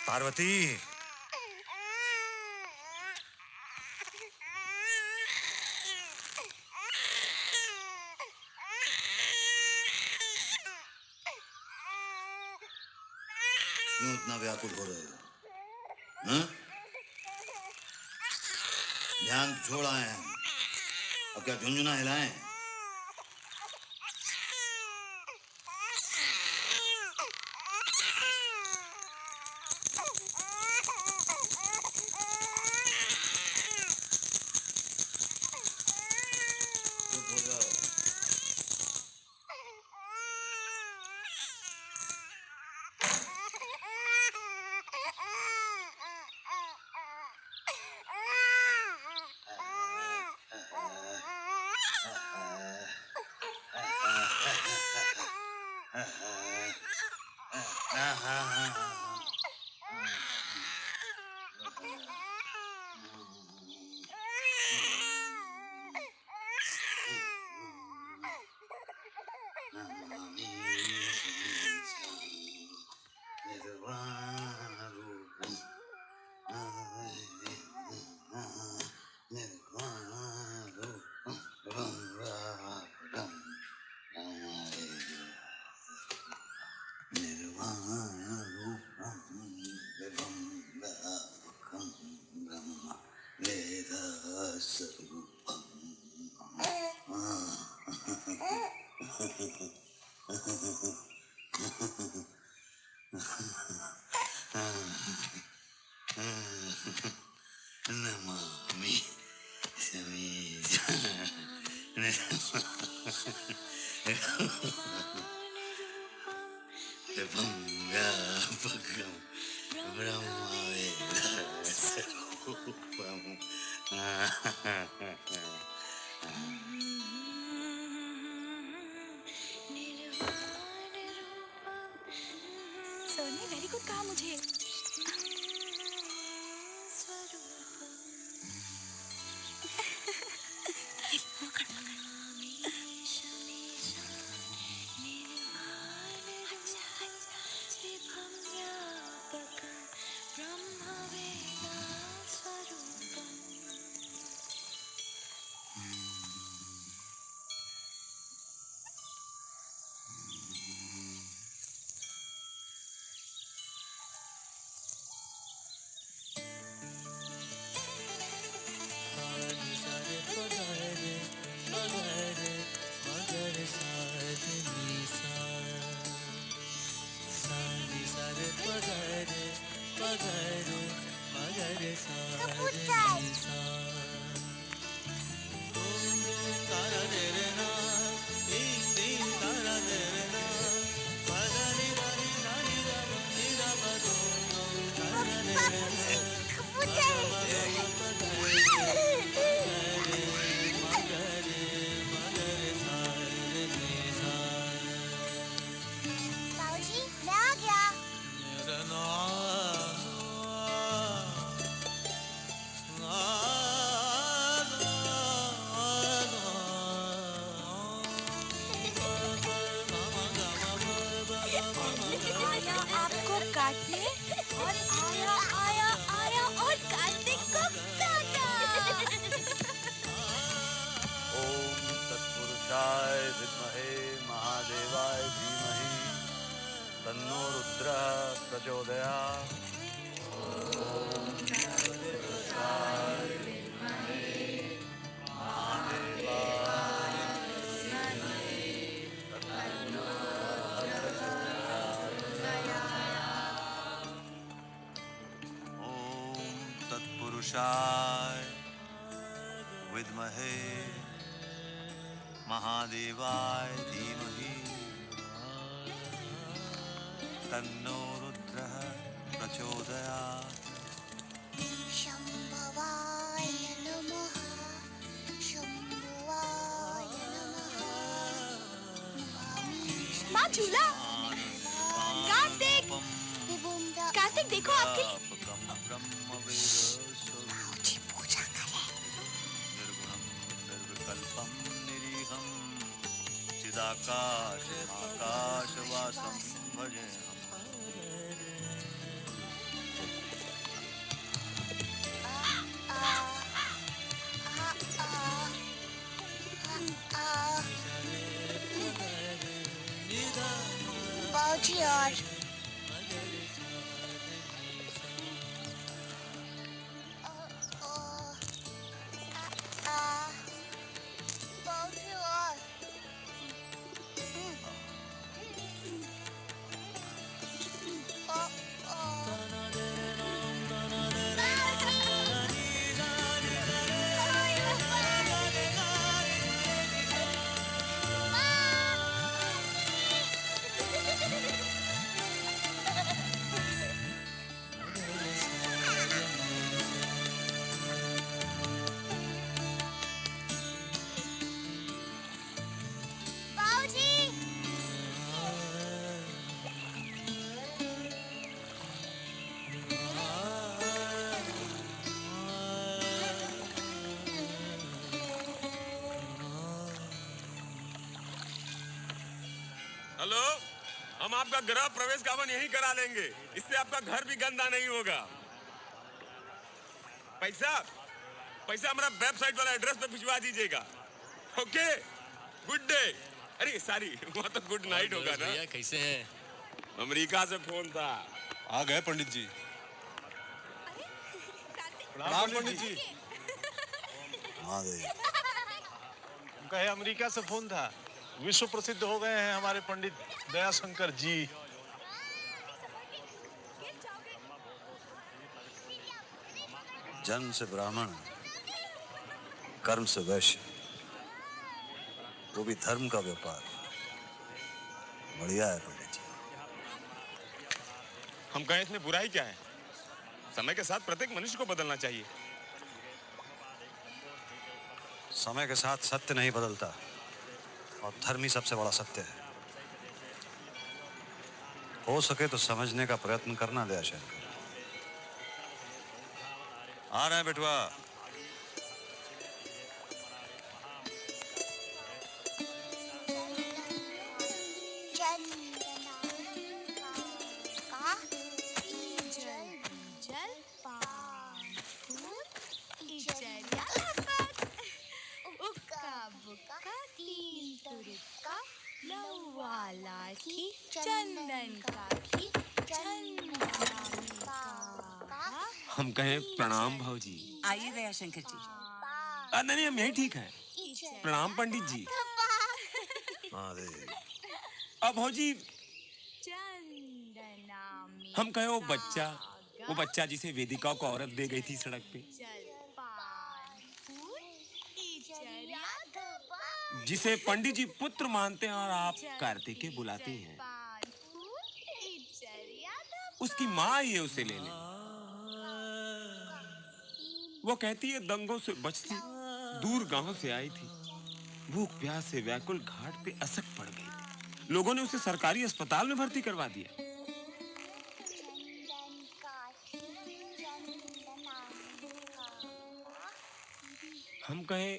पार्वती, क्यों इतना व्याकुल हो रहे हो? हाँ? ध्यान छोड़ आए हैं, अब क्या झुंझुना हिलाएं? चुप हो जाओ। नमामि समीरं व्यापकं ब्रह्मवेदस्वरूपम्। सर ने वेरी गुड कहा मुझे। पुरुषाय विद्महे महादेवाय धीमहि तन्नो रुद्रः प्रचोदयात्। शंभवाय नमः शंभवाय नमः। माँ झूला कार्तिक कार्तिक देखो आपके लिए पूजा करें। निर्गुणं निर्विकल्पं निरीहं चिदाकाशमाकाशवासं भजेऽहम्। बाबूजी और हेलो, हम आपका गृह प्रवेश गावन यहीं करा लेंगे, इससे आपका घर भी गंदा नहीं होगा। पैसा पैसा हमारा वेबसाइट वाला एड्रेस पे भिजवा दीजिएगा। Okay, good day. अरे सॉरी, वहाँ तो गुड नाइट होगा ना। भैया कैसे हैं? अमेरिका से फोन था। आ गए पंडित जी। प्रणाम पंडित जी। उनका है अमेरिका से फोन था। विश्व प्रसिद्ध हो गए हैं हमारे पंडित दयाशंकर जी। जन्म से ब्राह्मण, कर्म से वैश्य, वो भी धर्म का व्यापार। बढ़िया है पंडित जी। हम कहें इसमें बुराई क्या है? समय के साथ प्रत्येक मनुष्य को बदलना चाहिए। समय के साथ सत्य नहीं बदलता और धर्म ही सबसे बड़ा सत्य है। हो सके तो समझने का प्रयत्न करना दयाशंकर। आ रहे हैं बेटुआ। चंदन का हम कहें प्रणाम भाऊजी। आइए दयाशंकर जी। नहीं हम यही ठीक है। प्रणाम पंडित जी। अब भाऊजी हम कहे वो बच्चा जिसे वेदिका को औरत दे गई थी सड़क पे, जिसे पंडित जी पुत्र मानते हैं और आप कार्तिकेय बुलाते हैं, उसकी माँ ही है, उसे ले ले। वो कहती है दंगों से बचती दूर गांव से आई थी, भूख प्यास से व्याकुल घाट पे असक पड़ गई थी। लोगों ने उसे सरकारी अस्पताल में भर्ती करवा दिया। हम कहे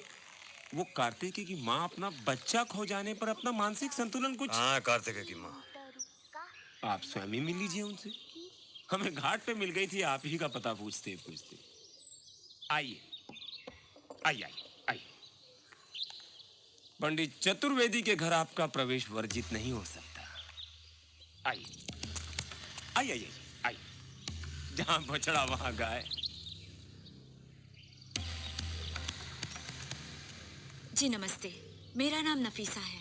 वो कार्तिकेय की माँ अपना बच्चा खो जाने पर अपना मानसिक संतुलन कुछ। हाँ, कार्तिकेय की माँ। आप स्वयं ही मिल लीजिए उनसे। हमें घाट पे मिल गई थी, आप ही का पता पूछते पूछते। आइए आइए आइए। पंडित चतुर्वेदी के घर आपका प्रवेश वर्जित नहीं हो सकता। आइए आइए आइए आइए। जहां बछड़ा वहां गाय। जी नमस्ते, मेरा नाम नफीसा है।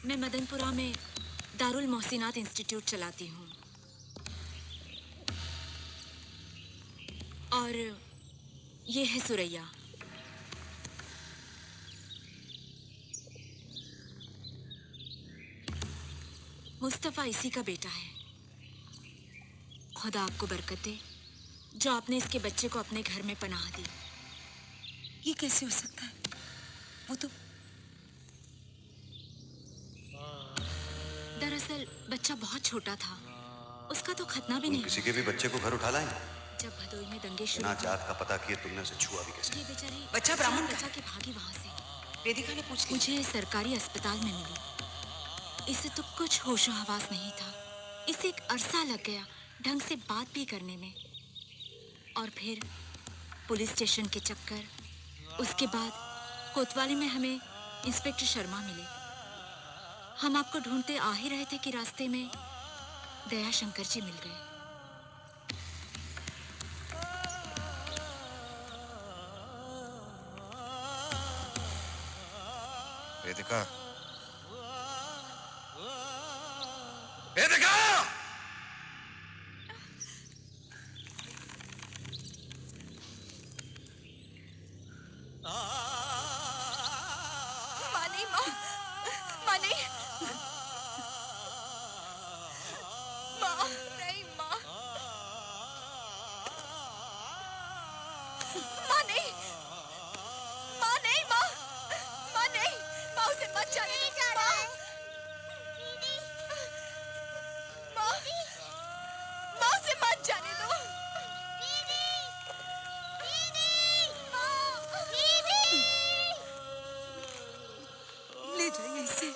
मैं मदनपुरा में दारुल मोहसिनात इंस्टीट्यूट चलाती हूँ। और ये है सुरैया। मुस्तफा इसी का बेटा है। खुदा आपको बरकत दे जो आपने इसके बच्चे को अपने घर में पनाह दी। ये कैसे हो सकता है? वो तो दरअसल बच्चा बहुत छोटा था, उसका तो खतना भी नहीं किसी हुआ के भी बच्चे को घर उठा लाएं? जब भदोई में दंगे शुरू बिना हुए। जात का पता किए तुमने उसे छुआ भी कैसे? ये बेचारी बच्चा ब्राह्मण का बच्चा के भागी वहां से। वेदिका ने पूछ लिया। मुझे सरकारी अस्पताल में मिली। इसे तो कुछ होशो हवास नहीं था। इसे एक अरसा लग गया ढंग से बात भी करने में। और फिर पुलिस स्टेशन के चक्कर, उसके बाद कोतवाली में हमें इंस्पेक्टर शर्मा मिले। हम आपको ढूंढते आ ही रहे थे कि रास्ते में दया शंकर जी मिल गए। वेदिका, वेदिका! माँ नहीं, माँ नहीं, माँ नहीं, माँ नहीं, माँ उसे मत जाने दो। माँ उसे मत जाने दो। ले जाइए इसे।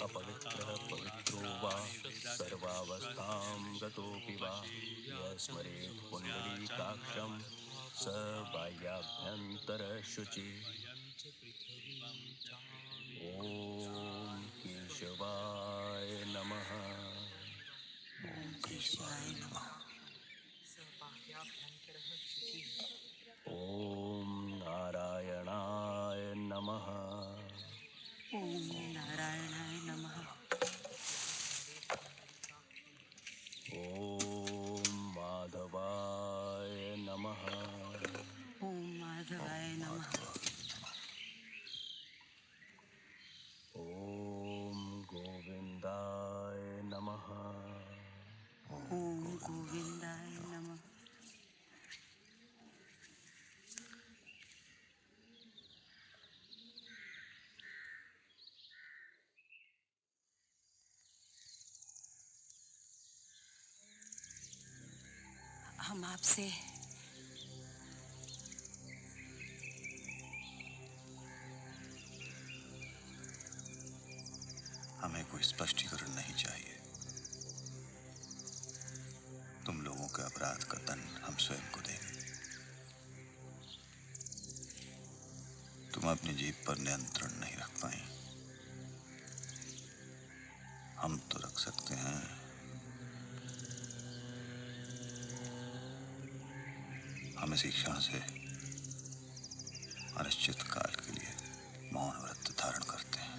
अपवित्रः पवित्रो वा सर्वावस्थां गतोऽपि वा यस्मरेत् पुण्डरीकाक्षं स बाह्याभ्यन्तरशुचि। ॐ केशवाय नमः। ओम केशवाय नमः। ॐ नारायणाय नमः। ओम नारायणाय नमः। ॐ माधवाय नमः। ओम माधवाय नमः। ॐ गोविन्दाय नमः। ओम गोविंदाय नमः। हम आपसे हमें कोई स्पष्टीकरण नहीं चाहिए। तुम लोगों के अपराध का दंड हम स्वयं को देंगे। तुम अपनी जीभ पर नियंत्रण नहीं रख पाई, हम तो रख सकते हैं। हम इसी क्षण से अनिश्चित काल के लिए मौन व्रत धारण करते हैं।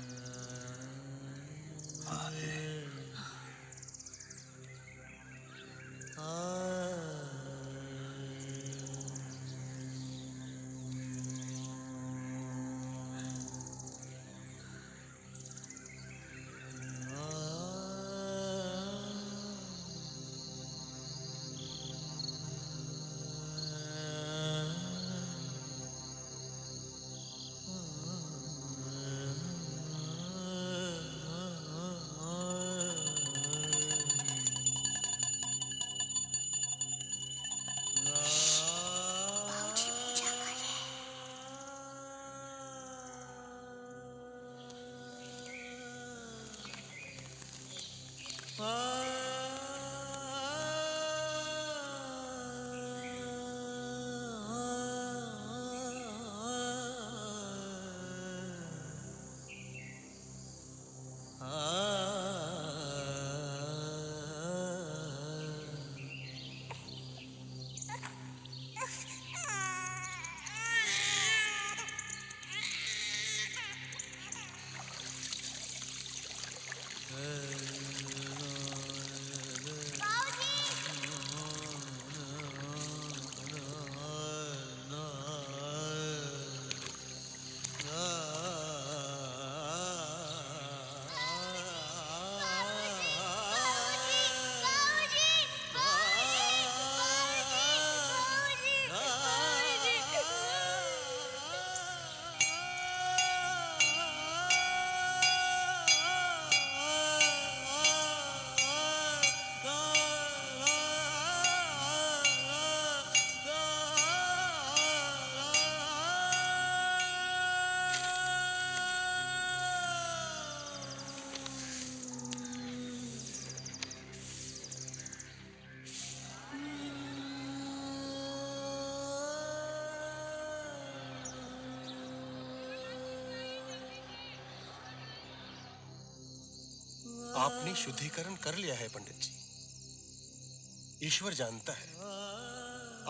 आपने शुद्धिकरण कर लिया है पंडित जी। ईश्वर जानता है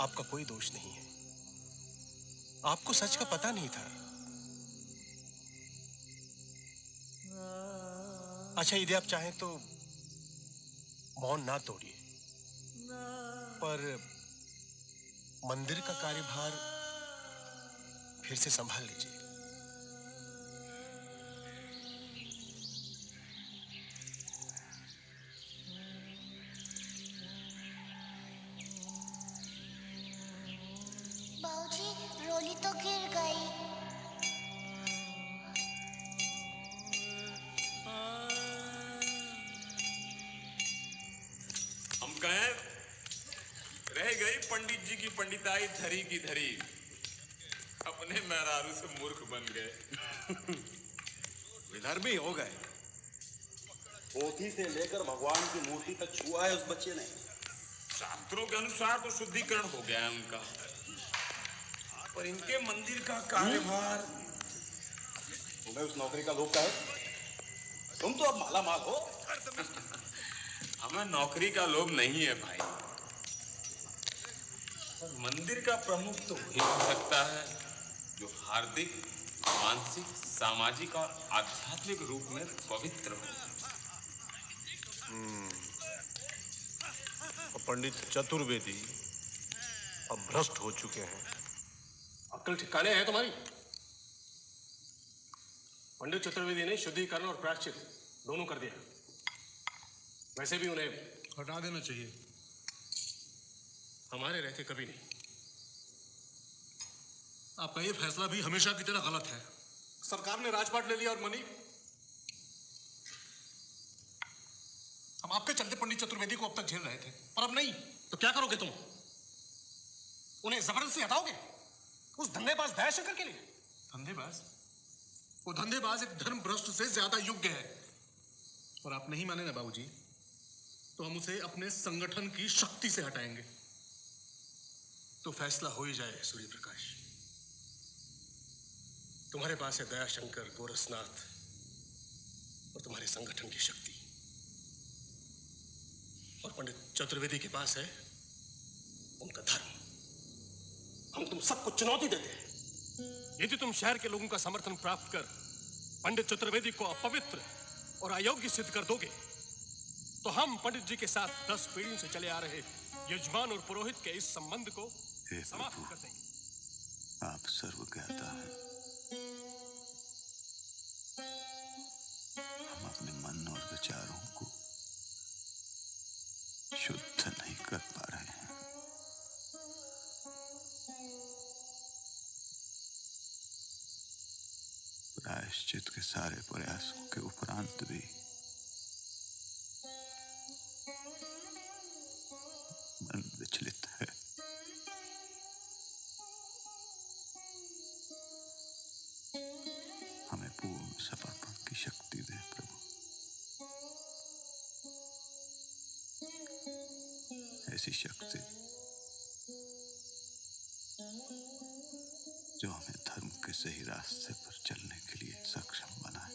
आपका कोई दोष नहीं है। आपको सच का पता नहीं था। अच्छा, यदि आप चाहें तो मौन ना तोड़िए, पर मंदिर का कार्यभार फिर से संभाल लीजिए। बाबूजी, रोली तो गिर गई। हम कहें रह गई पंडित जी की पंडिताई धरी की धरी, अपने मेहरारू से मूर्ख बन गए। विधर्मी हो गए। पोथी से लेकर भगवान की मूर्ति तक छुआ है उस बच्चे ने। शास्त्रों के अनुसार तो शुद्धिकरण हो गया है उनका, पर इनके मंदिर का कार्यभार। तुम्हें उस नौकरी का लोभ है? तुम तो अब माला माल हो। हमें नौकरी का लोभ नहीं है भाई, पर मंदिर का प्रमुख तो वही हो सकता है जो हार्दिक, मानसिक, सामाजिक और आध्यात्मिक रूप में पवित्र हो। पंडित चतुर्वेदी अब भ्रष्ट हो चुके हैं। अक्ल ठिकाने है तुम्हारी? पंडित चतुर्वेदी ने शुद्धिकरण और प्रायश्चित दोनों कर दिया। वैसे भी उन्हें हटा देना चाहिए। हमारे रहते कभी नहीं। आपका ये फैसला भी हमेशा की तरह गलत है। सरकार ने राजपाट ले लिया और मनी। हम आपके चलते पंडित चतुर्वेदी को अब तक झेल रहे थे, और अब नहीं। तो क्या करोगे तुम? उन्हें जबरदस्ती हटाओगे उस धंधेबाज दयाशंकर के लिए? धंधेबाज? वो धंधेबाज एक धर्म भ्रष्ट से ज्यादा योग्य है। और आप नहीं माने ना बाबूजी, तो हम उसे अपने संगठन की शक्ति से हटाएंगे। तो फैसला हो ही जाए सूर्य प्रकाश। तुम्हारे पास है दयाशंकर, गोरखनाथ और तुम्हारे संगठन की शक्ति, और पंडित चतुर्वेदी के पास है उनका धर्म। हम तुम सबको चुनौती देते हैं, यदि तुम शहर के लोगों का समर्थन प्राप्त कर पंडित चतुर्वेदी को अपवित्र और अयोग्य सिद्ध कर दोगे, तो हम पंडित जी के साथ 10 पीढ़ियों से चले आ रहे यजमान और पुरोहित के इस संबंध को समाप्त कर देंगे। आप सर्वज्ञाता हैं। हम अपने मन और विचारों को शुद्ध नहीं कर पा रहे हैं। प्रायश्चित के सारे प्रयासों के उपरांत भी मन विचलित है। हमें पूर्ण समर्पण की शक्ति दे प्रभु। ऐसी शक्ति जो हमें धर्म के सही रास्ते पर चलने के लिए सक्षम बनाए।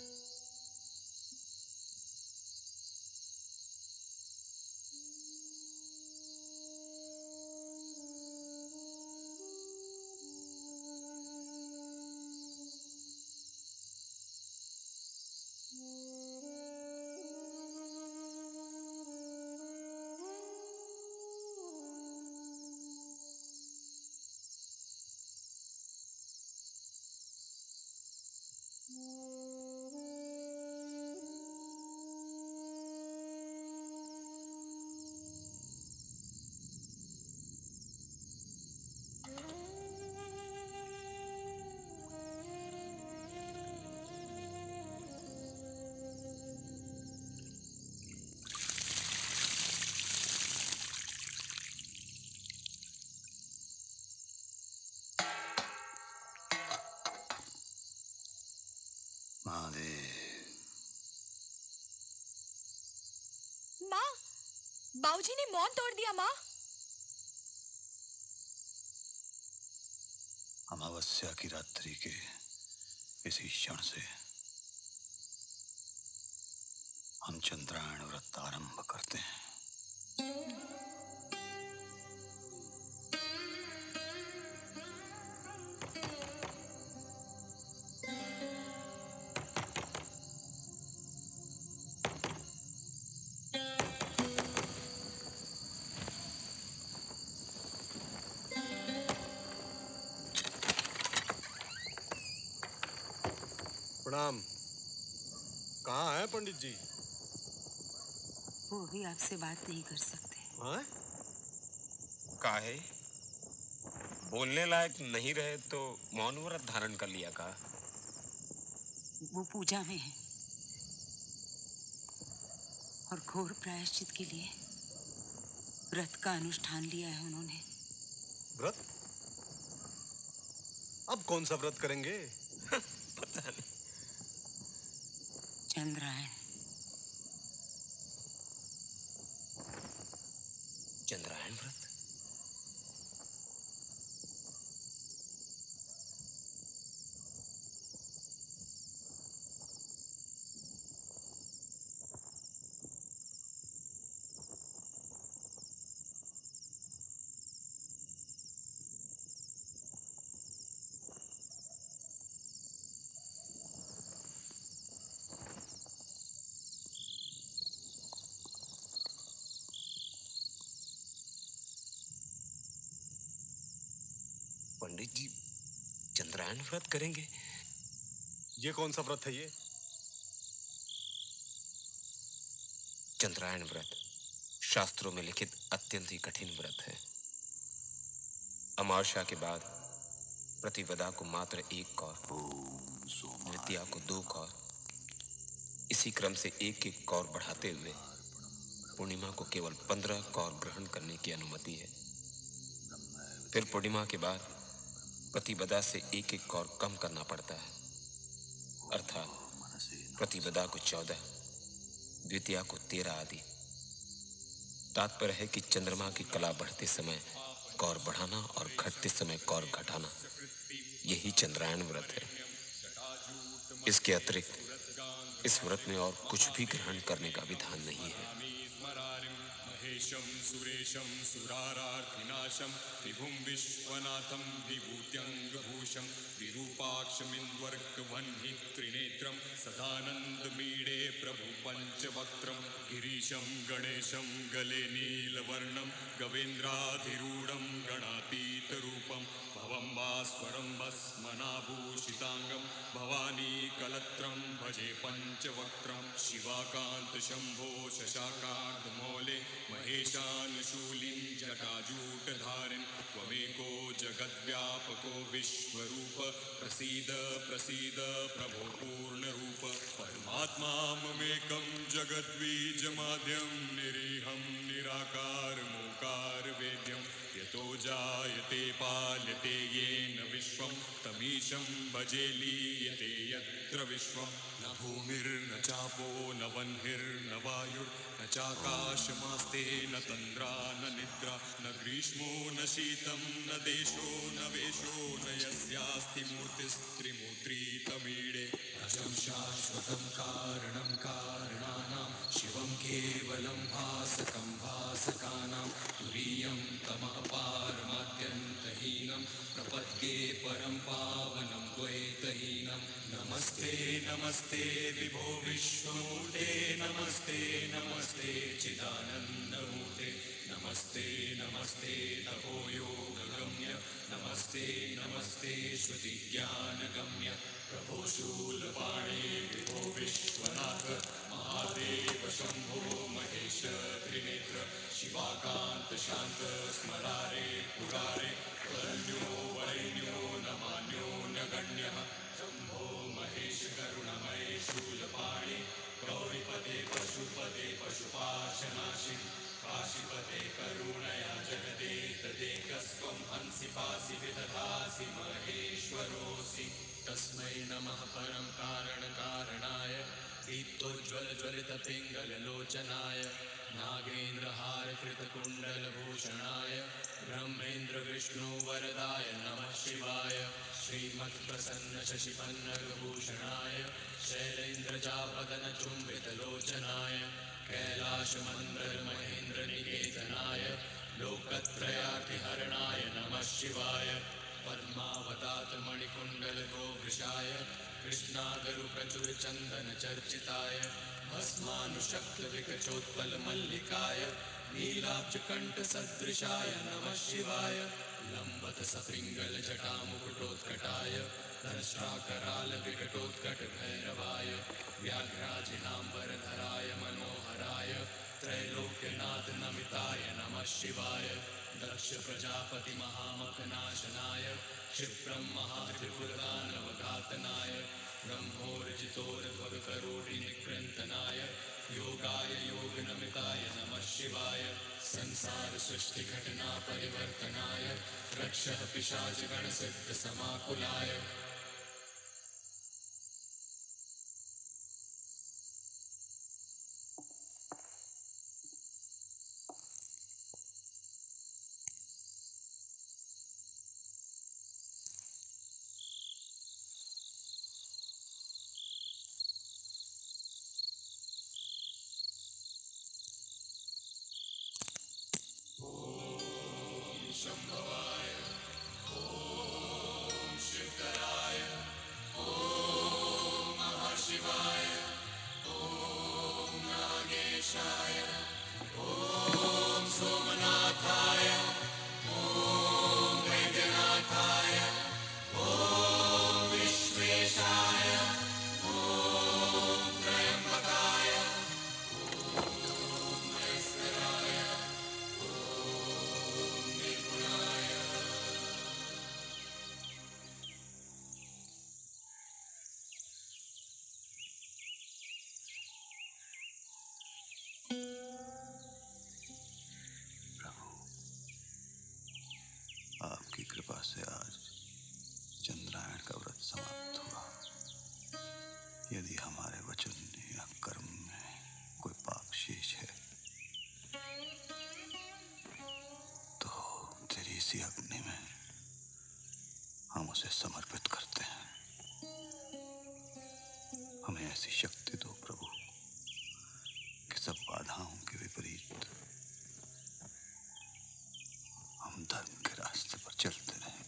माँ, बाबूजी ने मौन तोड़ दिया। माँ, अमावस्या की रात्रि के इसी क्षण से हम चंद्रायण व्रत आरंभ करते हैं। प्रणाम। कहाँ है पंडित जी? वो भी आपसे बात नहीं कर सकते। हाँ? काहे? बोलने लायक नहीं रहे तो मौन व्रत धारण कर लिया का? वो पूजा में है और घोर प्रायश्चित के लिए व्रत का अनुष्ठान लिया है उन्होंने। व्रत? अब कौन सा व्रत करेंगे? पता नहीं। चंद्रायण। चंद्रायण व्रत? पंडित जी चंद्रायण व्रत करेंगे? ये कौन सा व्रत है ये? चंद्रायण व्रत शास्त्रों में लिखित अत्यंत ही कठिन व्रत है। अमावस्या के बाद प्रतिपदा को मात्र 1 कौर, द्वितीया को 2 कौर, इसी क्रम से 1-1 कौर बढ़ाते हुए पूर्णिमा को केवल 15 कौर ग्रहण करने की अनुमति है। फिर पूर्णिमा के बाद प्रतिपदा से एक एक कौर कम करना पड़ता है, अर्थात प्रतिपदा को 14, द्वितीया को 13 आदि। तात्पर्य है कि चंद्रमा की कला बढ़ते समय कौर बढ़ाना और घटते समय कौर घटाना, यही चंद्रायण व्रत है। इसके अतिरिक्त इस व्रत में और कुछ भी ग्रहण करने का विधान नहीं है। महेशं सुरेशं सुरारार्थिनाशं विभुं विश्वनाथं विभूत्यङ्गभूषं विरूपाक्षमिन्द्वर्कवह्नि त्रिनेत्रं सदानन्दमीडे प्रभु पञ्चवक्त्रं गिरीशं गणेशं गले नीलवर्णं गवेन्द्राधिरूढं गणातीतरूपं भवं भास्वरं भस्मनाभूषिताङ्गं भवानी कलत्रं भजे पञ्चवक्त्रं शिवाकान्त शम्भो शशाकार्धमौले महेशानुशूलिं जटाजूटधारिन् त्वमेको जगद्व्यापको विश्वरूप प्रसीद प्रसीद प्रभो पूर्णरूप परमात्मा ममेकं जगद्बीजमाद्यं निरीहं निराकारमोकार वेद्यं यतो जायते पाल्यते येन विश्वं तमीशं भजे लीयते यत्र विश्वं न भूमिर्न चापो न वह्निर्न वायुर्न चाकाशमास्ते न तन्द्रा न निद्रा न ग्रीष्मो न शीतं न देशो न वेशो न यस्यास्ति मूर्तिस्त्रिमूर्तितमीडे अजं शाश्वतं कारणं कारणानां शिवं केवलं भासकं भासकानां तुरीयं तमः पारमात्यन्तहीनं प्रपद्ये परं पावनं द्वैतहीनं नमस्ते नमस्ते विभो विश्वमूर्ते नमस्ते नमस्ते चिदानन्दमूर्ते नमस्ते नमस्ते तपो योगगम्य नमस्ते नमस्ते श्रुतिज्ञानगम्य प्रभो शूलपाणे विभो विश्वनाथ महादेव शम्भो महेश त्रिनेत्र शिवाकान्त शान्त स्मरारे पुरारे वरण्यो वरेण्यो न मान्यो न गण्यः शम्भो महेश करुणमय शूलपाणे गौरीपदे पशुपदे पशुपाशनाशि काशीपते करुणया जगदेतदेकस्त्वं हंसि पासि विदधासि महेश्वरोऽसि तस्मै नमः परं कारणकारणाय दीप्तोज्ज्वलज्वलितपिङ्गललोचनाय नागेन्द्रहारकृतकुण्डलभूषणाय ब्रह्मेन्द्रविष्णुवरदाय नमः शिवाय श्रीमत्प्रसन्न शशिपन्नगभूषणाय शैलेन्द्रजापदनचुम्बितलोचनाय कैलाशमन्दरमहेन्द्रनिकेतनाय लोकत्रयार्तिहरणाय नमः शिवाय पद्मावतातमणिकुण्डलगोवृषाय कृष्णागरुप्रचुरचन्दनचर्चिताय भस्मानुशक्तविकचोत्पलमल्लिकाय नीलाब्जकण्ठसदृशाय नमः शिवाय लम्बतसपिङ्गलजटामुकुटोत्कटाय दंष्ट्राकरालविकटोत्कटभैरवाय व्याघ्राजिनाम्बरधराय मनोहराय त्रैलोक्यनाथनमिताय नमः शिवाय दक्ष प्रजापति महामखनाशनाय क्षिप्रं महात्रिपुरदानवघातनाय ब्रह्मोर्जितोर्ध्वगकरोटिनिकृन्तनाय योगाय योगनमिताय नमः शिवाय संसार सृष्टि घटना परिवर्तनाय रक्षः पिशाचगणसिद्धसमाकुलाय शंभवाय ओम शिवतराय कृपा से आज चंद्रायण का व्रत समाप्त हुआ। यदि हमारे वचन या कर्म में कोई पाप शेष है तो तेरी इसी अग्नि में हम उसे समर्पित करते हैं। हमें ऐसी शक्ति दो प्रभु कि सब बाधाओं के विपरीत हम धर्म के रास्ते पर चलते रहें।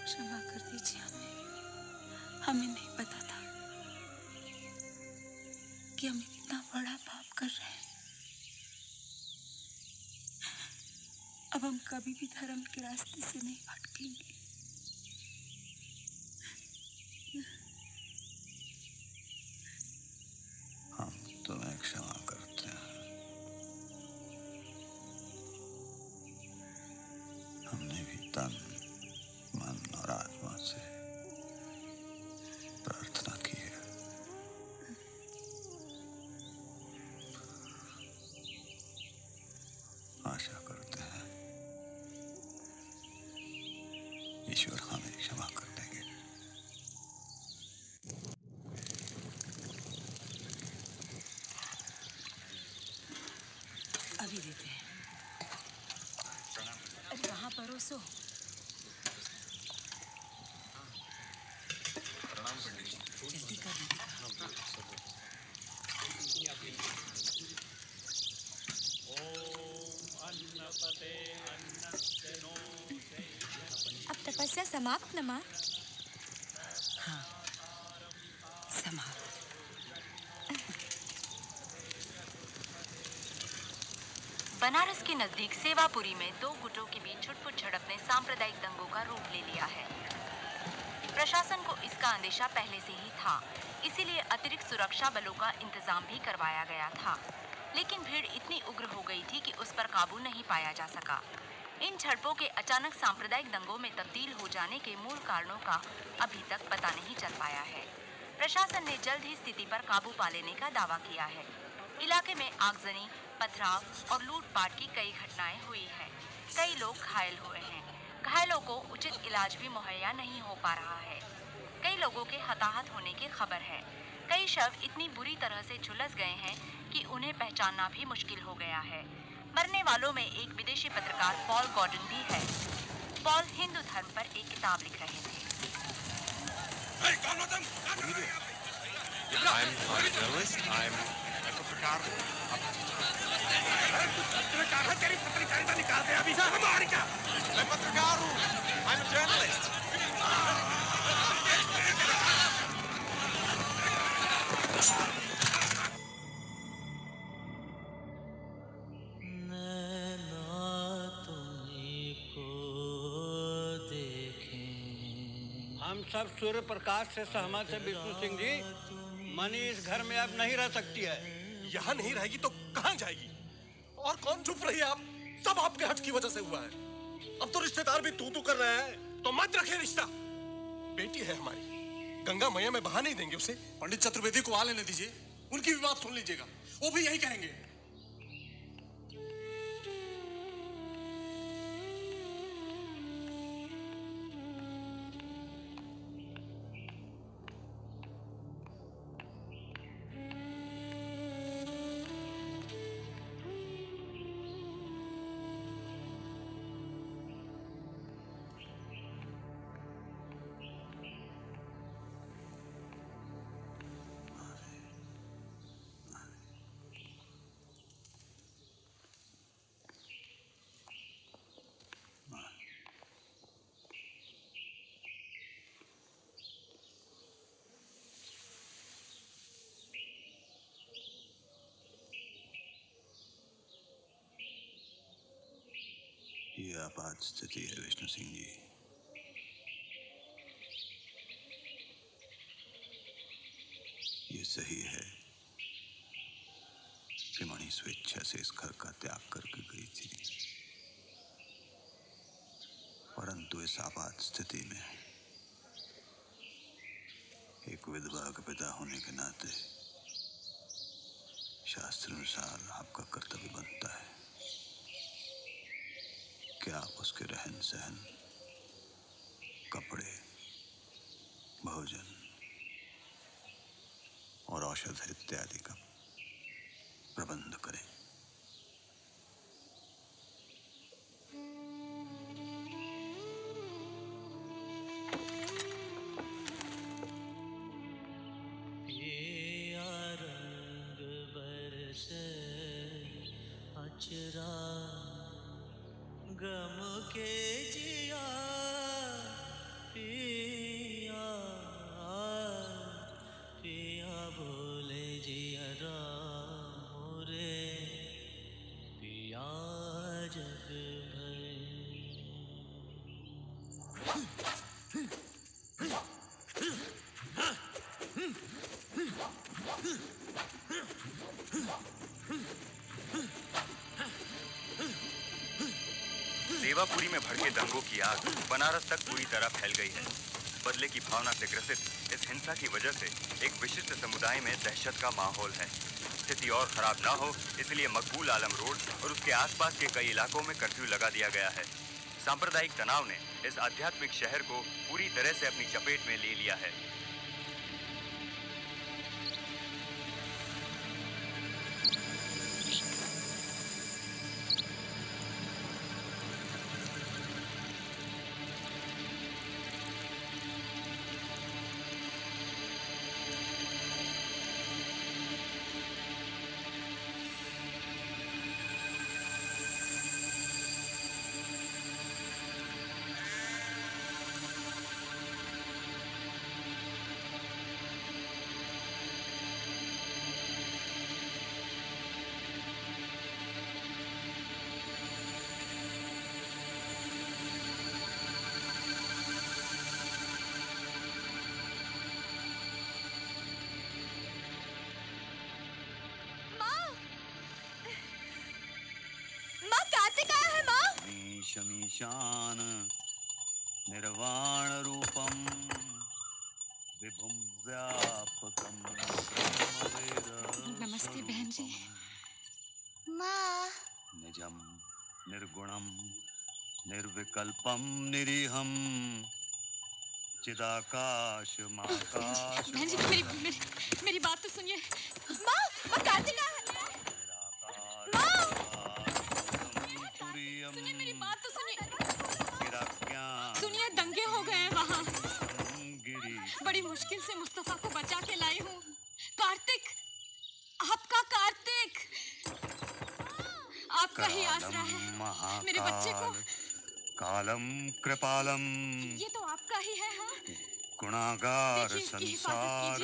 क्षमा कर दीजिए हमें नहीं पता था कि हम इतना बड़ा पाप कर रहे हैं। अब हम कभी भी धर्म के रास्ते से नहीं भटकेंगे। हम तुम्हें क्षमा करते हैं। हमने भी तन मन और आत्मा से प्रार्थना की है। आशा करते हैं ईश्वर हमें क्षमा कर देंगे। अभी देते हैं। अरे वहां परोसो। जल्दी कर अब तपस्या समाप्त न माँ? हाँ, समाप्त। बनारस के नजदीक सेवापुरी में दो गुटों के बीच छुटपुट झड़प ने सांप्रदायिक दंगों का रूप ले लिया है। प्रशासन को इसका अंदेशा पहले से ही था, इसीलिए अतिरिक्त सुरक्षा बलों का इंतजाम भी करवाया गया था। लेकिन भीड़ इतनी उग्र हो गई थी कि उस पर काबू नहीं पाया जा सका। इन झड़पों के अचानक सांप्रदायिक दंगों में तब्दील हो जाने के मूल कारणों का अभी तक पता नहीं चल पाया है। प्रशासन ने जल्द ही स्थिति पर काबू पा लेने का दावा किया है। इलाके में आगजनी, पथराव और लूटपाट की कई घटनाएं हुई है। कई लोग घायल हुए हैं। घायलों को उचित इलाज भी मुहैया नहीं हो पा रहा है। कई लोगों के हताहत होने की खबर है। कई शव इतनी बुरी तरह से झुलस गए हैं कि उन्हें पहचानना भी मुश्किल हो गया है। मरने वालों में एक विदेशी पत्रकार पॉल गॉर्डन भी है। पॉल हिंदू धर्म पर एक किताब लिख रहे थे। I'm not a journalist. I'm a पत्रकार। पत्रकार है, तेरी पत्रकारिता निकाल दे अभी। हमारी क्या? मैं पत्रकार हूँ। I'm a journalist. हम सब सूर्य प्रकाश से सहमत है विष्णु सिंह जी। मनी इस घर में अब नहीं रह सकती है। यहाँ नहीं रहेगी तो कहाँ जाएगी? और कौन चुप रही है आप? सब आपके हट की वजह से हुआ है। अब तो रिश्तेदार भी तू कर रहे हैं, तो मत रखिए रिश्ता। बेटी है हमारी, गंगा मैया में बहा नहीं देंगे उसे। पंडित चतुर्वेदी को आ लेने दीजिए, उनकी भी बात सुन लीजिएगा, वो भी यही कहेंगे। ये आपात स्थिति है विष्णु सिंह जी। ये सही है कि मणि स्वेच्छा से इस घर का त्याग करके गई थी, परंतु इस आपात स्थिति में एक विधवा का पिता होने के नाते शास्त्र अनुसार आपका कर्तव्य बनता है कि आप उसके रहन सहन, कपड़े, भोजन और औषध इत्यादि का प्रबंध करें। पिया रंग बरसे अचरा गम के जिया पिया पिया बोले जिया मोरे पिया जग सेवापुरी में भड़के दंगों की आग बनारस तक पूरी तरह फैल गई है। बदले की भावना से ग्रसित इस हिंसा की वजह से एक विशिष्ट समुदाय में दहशत का माहौल है। स्थिति और खराब ना हो इसलिए मकबूल आलम रोड और उसके आसपास के कई इलाकों में कर्फ्यू लगा दिया गया है। सांप्रदायिक तनाव ने इस आध्यात्मिक शहर को पूरी तरह से अपनी चपेट में ले लिया है। शमीशान निर्वाण रूपम विभुम व्यापकम। नमस्ते बहन जी। माँ। निजम निर्गुणम निर्विकल्पम निरीहम चिदाकाश माकाश। बहन जी मेरी बात तो सुनिए। माँ कार्तिक है। सुनिए मेरी बात तो सुनिए दंगे हो गए हैं वहाँ। बड़ी मुश्किल से मुस्तफा को बचा के लाई हूँ। कार्तिक, आपका कार्तिक, आपका ही आसरा है मेरे बच्चे को। कालम कृपालम ये तो आपका ही है। हाँ गुणागार संसार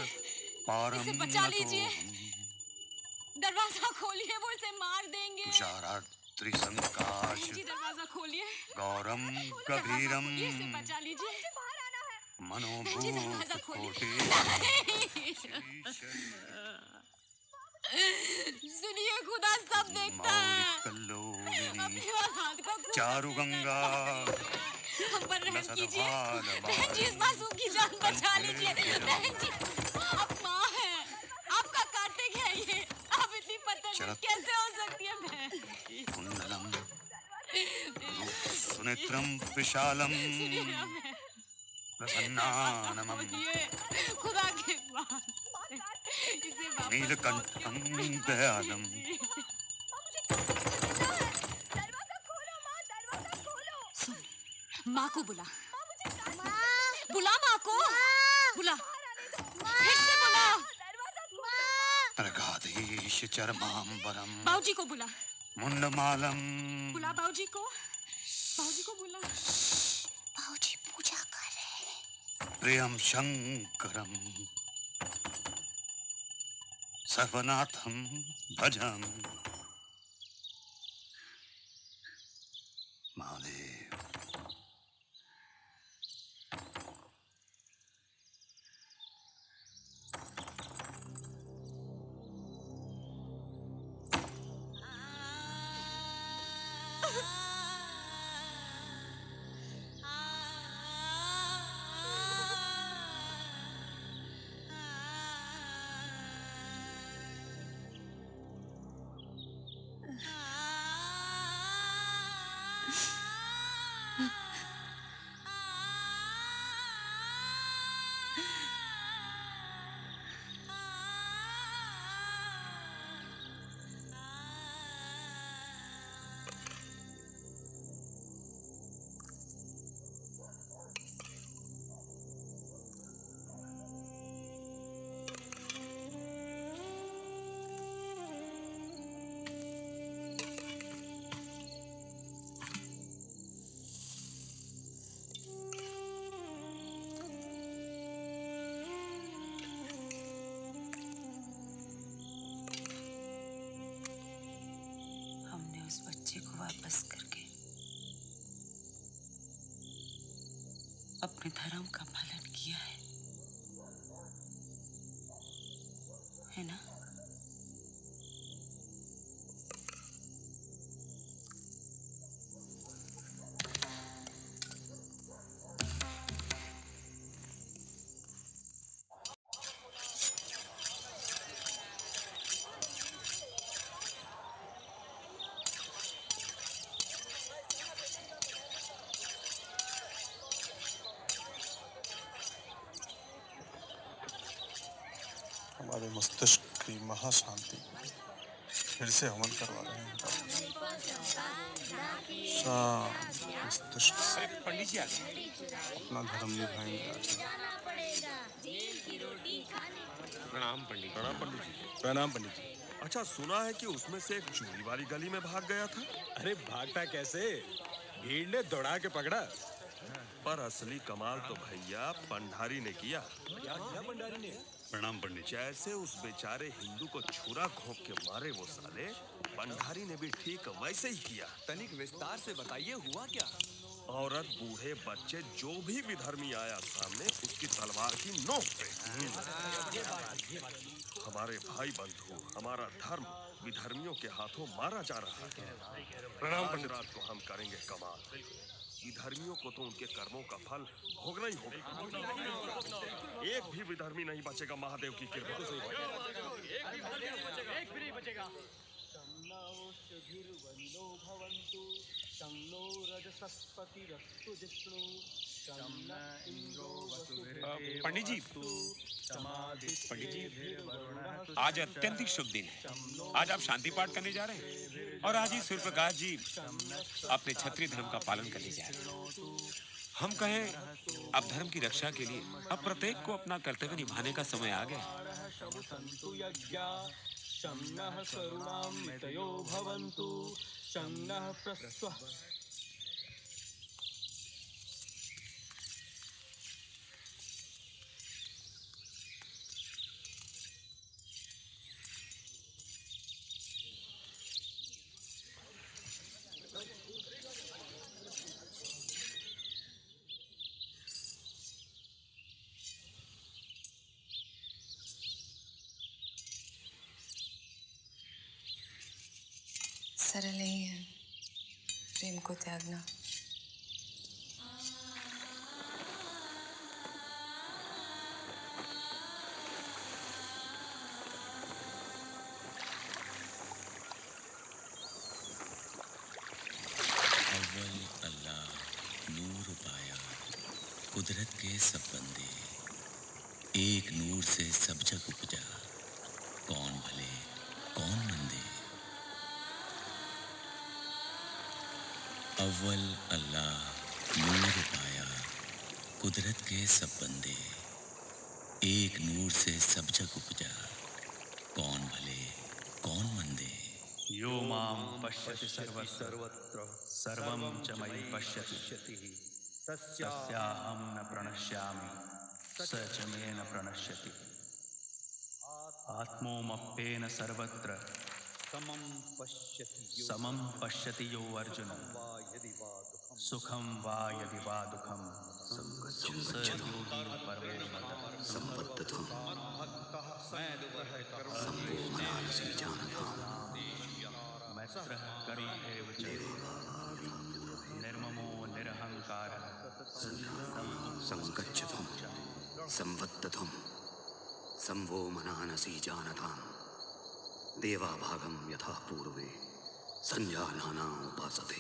पारम। इसे बचा लीजिए। दरवाजा खोलिए, वो इसे मार देंगे। त्रिसंकाश दरवाजा खोलिए। गौरम गभीरम इसे बचा लीजिए। मनोभूत कोटि। सुनिए खुदा सब देखता है। चारु गंगा हम पर रहम कीजिए। बहन जी इस मासूम की जान बचा लीजिए। बहन जी आप माँ है, आपका कार्तिक है ये। आप इतनी पतंग कैसे हो सकती है बहन? कुंडलम सुनेत्रम विशालम प्रसन्नानमम खुदा के पास नीलकंठम दयालम। सुन, माँ को बुला। बुला माँ को। बुला, फिर से बुला। प्रगाधीश चरमांबरम। बाबूजी को बुला। मुंडमालम। बुला बाबूजी को। बाबूजी को बुला। बाबूजी पूजा कर रहे हैं। प्रियम शंकरम सर्वनाथम भजम। महादेव हंस करके अपने धर्म का पालन किया है ना? हमारे मस्तिष्क की महाशांति फिर से हवन करवा रहे हैं। शांत मस्तिष्क से पंडित जी आ गए। अपना धर्म निभाएंगे आज। प्रणाम पंडित। प्रणाम पंडित जी। प्रणाम पंडित जी। अच्छा, सुना है कि उसमें से एक चोरी वाली गली में भाग गया था। अरे भागता कैसे, भीड़ ने दौड़ा के पकड़ा। पर असली कमाल तो भैया पंडारी ने किया। क्या किया पंडारी ने? प्रणाम पंडित। जैसे उस बेचारे हिंदू को छुरा घोंप के मारे वो साले, पंडारी ने भी ठीक वैसे ही किया। तनिक विस्तार से बताइए, हुआ क्या? औरत, बूढ़े, बच्चे, जो भी विधर्मी आया सामने, उसकी तलवार की नोक पे। हमारे भाई बंधु, हमारा धर्म विधर्मियों के हाथों मारा जा रहा है। प्रणाम आज पंडित। रात को हम करेंगे कमाल। विधर्मियों को तो उनके कर्मों का फल भोगना ही होगा। एक भी विधर्मी नहीं बचेगा महादेव की कृपा से। एक भी नहीं बचेगा। पंडित जी, आज अत्यंत शुभ दिन है। आज आप शांति पाठ करने जा रहे हैं और आज ही सूर्य प्रकाश जी अपने क्षत्रिय धर्म का पालन करने जा रहे हैं। हम कहें अब धर्म की रक्षा के लिए अब प्रत्येक को अपना कर्तव्य निभाने का समय आ गया। सरल नहीं है प्रेम को त्यागना। अव्वल अल्लाह नूर पाया, कुदरत के सब बंदे, एक नूर से सब जग उपजा, कौन भले कौन मंदे। अव्वल अल्लाह नूर पाया, कुदरत के सब बंदे, एक नूर से सब जग उपजा, कौन भले कौन मंदे। यो मां पश्यति सर्वत्र सर्वं च मयि पश्यति तस्याहं न प्रणश्यामि स च मे न प्रणश्यति। आत्मोमप्येन सर्वत्र समं पश्यति यो अर्जुन, सुखं वा यदि वा दुःखं स योगी परमो संपत्तथुम मैत्रः करुण एव च निर्ममो निरहंकारः संगच्छतुम संवत्तथुम संवो मनानसी जानताम देवाभागं यथा पूर्वे संजानाना उपासते।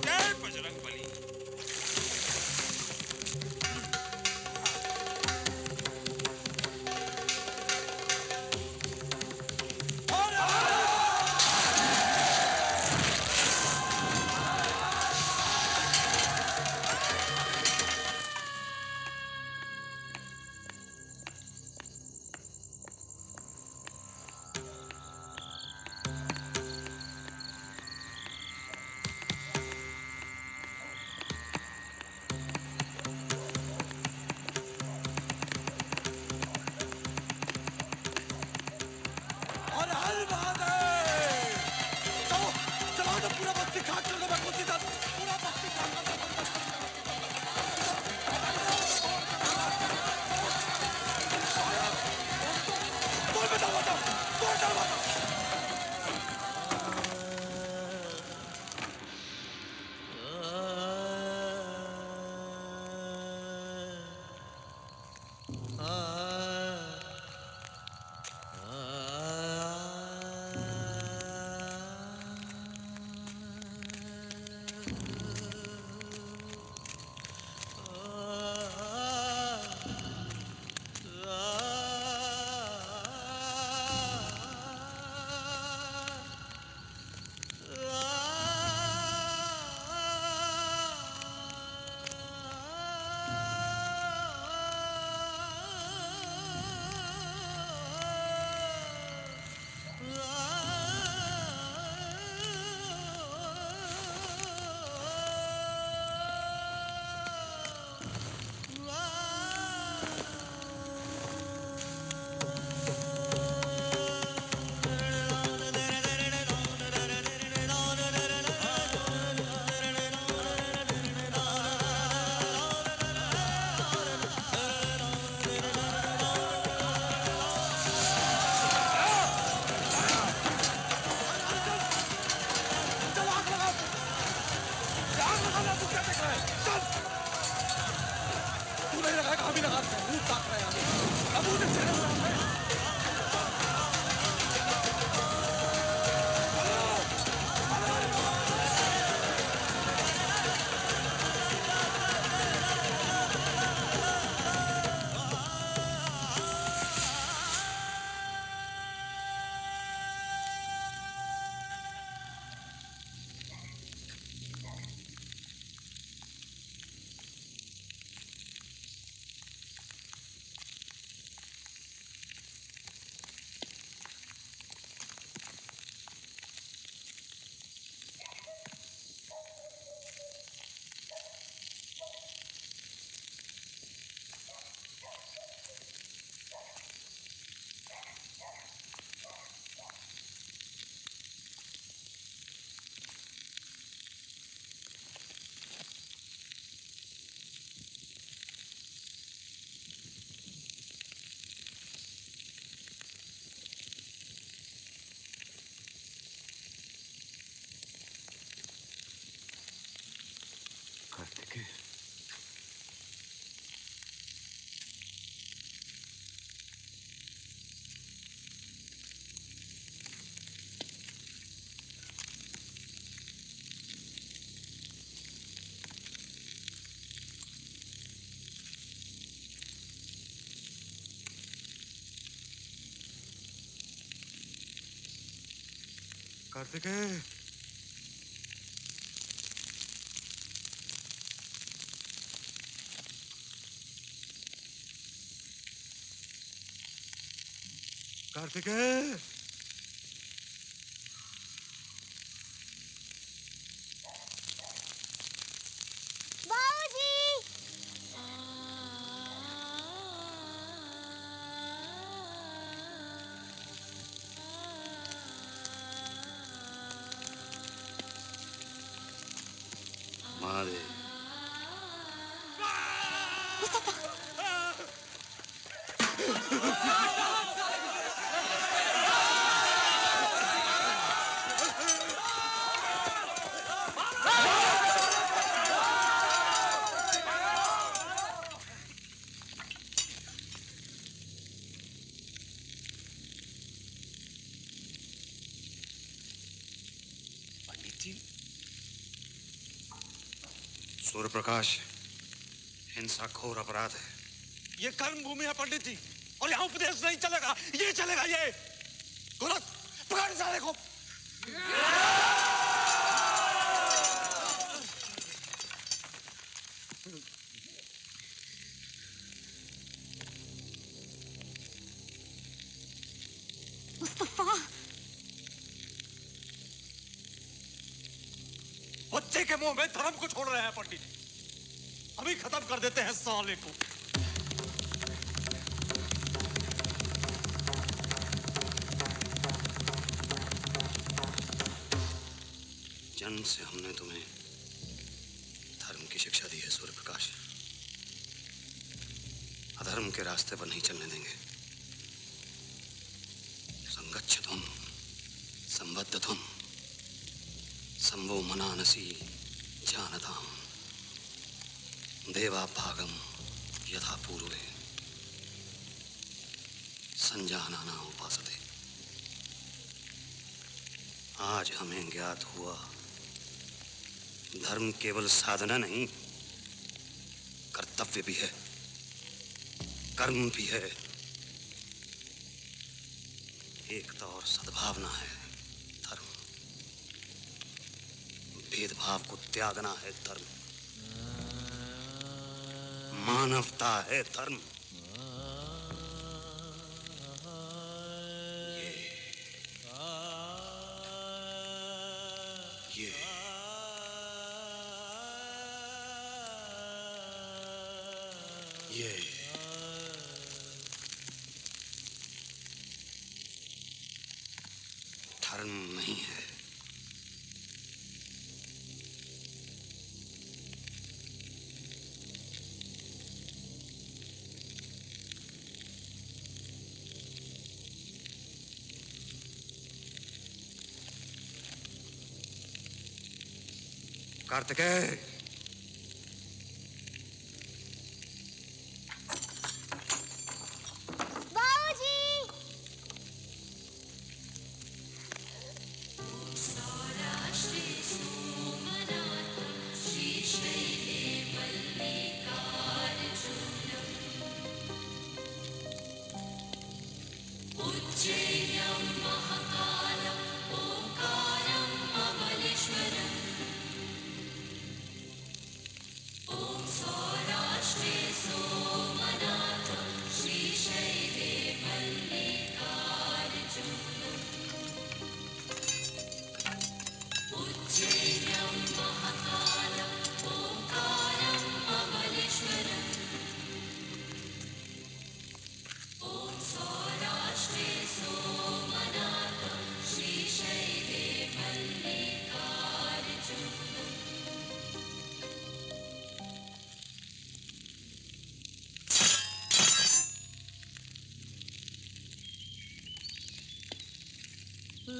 जय बजरंग बली। कार्तिकेय, कार्तिकेय, महादेव। सूर्य प्रकाश, हिंसा घोर अपराध है। ये कर्म भूमि है पंडित जी, और यहाँ उपदेश नहीं चलेगा, ये चलेगा ये। गोरख, पकड़ साले को। मुस्तफा, बच्चे के मुंह में धर्म को छोड़ रहे हैं पंडित जी। अभी खत्म कर देते हैं साले को। जन्म से हमने तुम्हें धर्म की शिक्षा दी है सूर्य प्रकाश। अधर्म के रास्ते पर नहीं चलने देंगे। संगच्छतुम संबद्धतुम संभो मनानसी जानताम देवा भागम यथा पूर्वे संजानाना उपासते। आज हमें ज्ञात हुआ धर्म केवल साधना नहीं, कर्तव्य भी है, कर्म भी है, एकता और सद्भावना है धर्म, भेदभाव को त्यागना है धर्म, मानवता है धर्म। ये धर्म नहीं है। कार्तिकेय,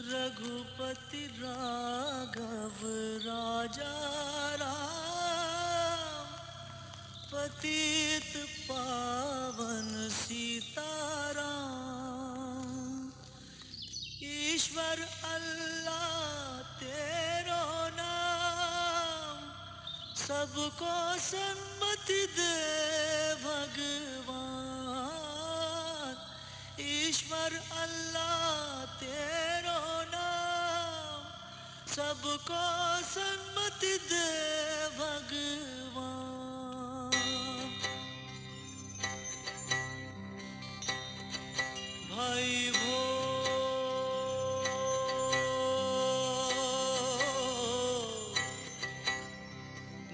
रघुपति राघव राजा राम, पतित पावन सीताराम। ईश्वर अल्लाह तेरो नाम, सबको सन्मति दे भगवान। ईश्वर अल्लाह तेरो नाम, सबको सन्मति दे भगवान। भाई भो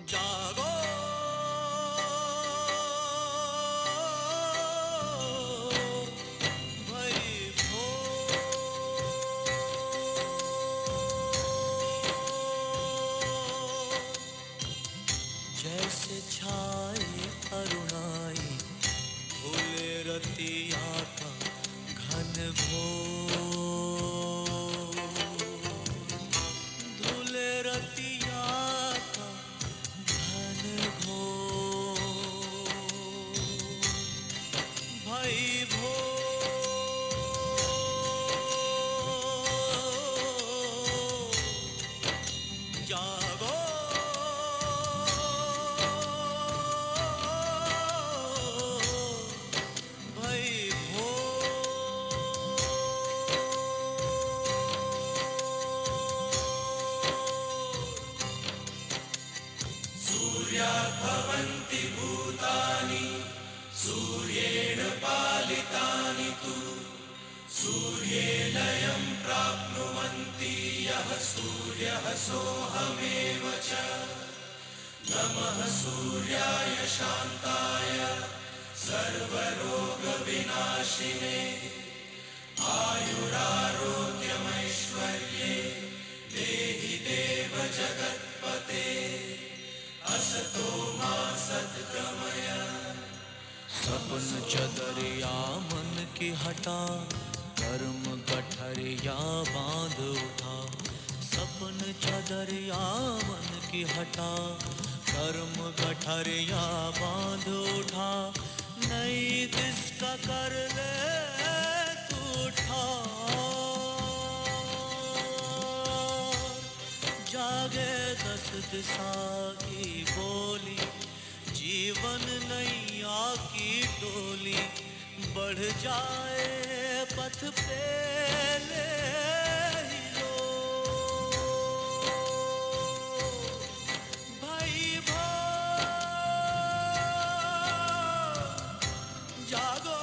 जागो, जैसे छाए अरुणाई भूले रतिया का घन घोर, धूले रतिया का घन घोर। भाई भो जागो, भवन्ति भूतानि सूर्येण पालितानि तु, सूर्येलयं प्राप्नुवन्ति यः सूर्यः सोऽहमेव च। नमः सूर्याय शान्ताय सर्वरोगविनाशिने, आयुरारोग्यमैश्वर्ये देहि देव जगत्पते। असतो मा सद्गमय। सपन चदरिया मन की हटा, कर्म गठरिया बांध उठा। सपन चदरिया मन की हटा, कर्म गठरिया बांध उठा। नई दिशा कर ले तू ठार, जागे दस दिशा की बोली, जीवन नैया की डोली बढ़ जाए पथ पे ले ही लो। भाई भो जागो,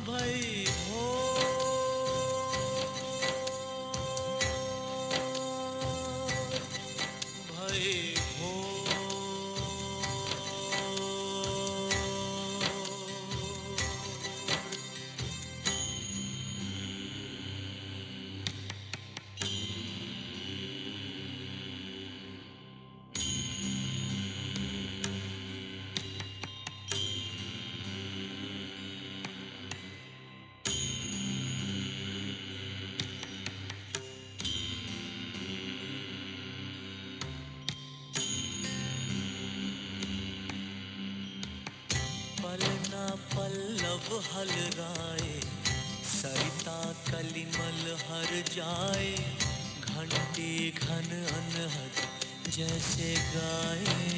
भाई भो भाई भो। पलना पल्लव हलराए, सरिता कलिमल हर जाए, घंटी घन अनहद जैसे गाए,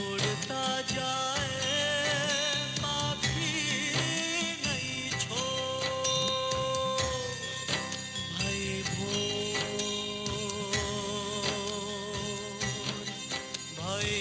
उड़ता जाए पाखी नहीं छोड़। भाई भोर भाई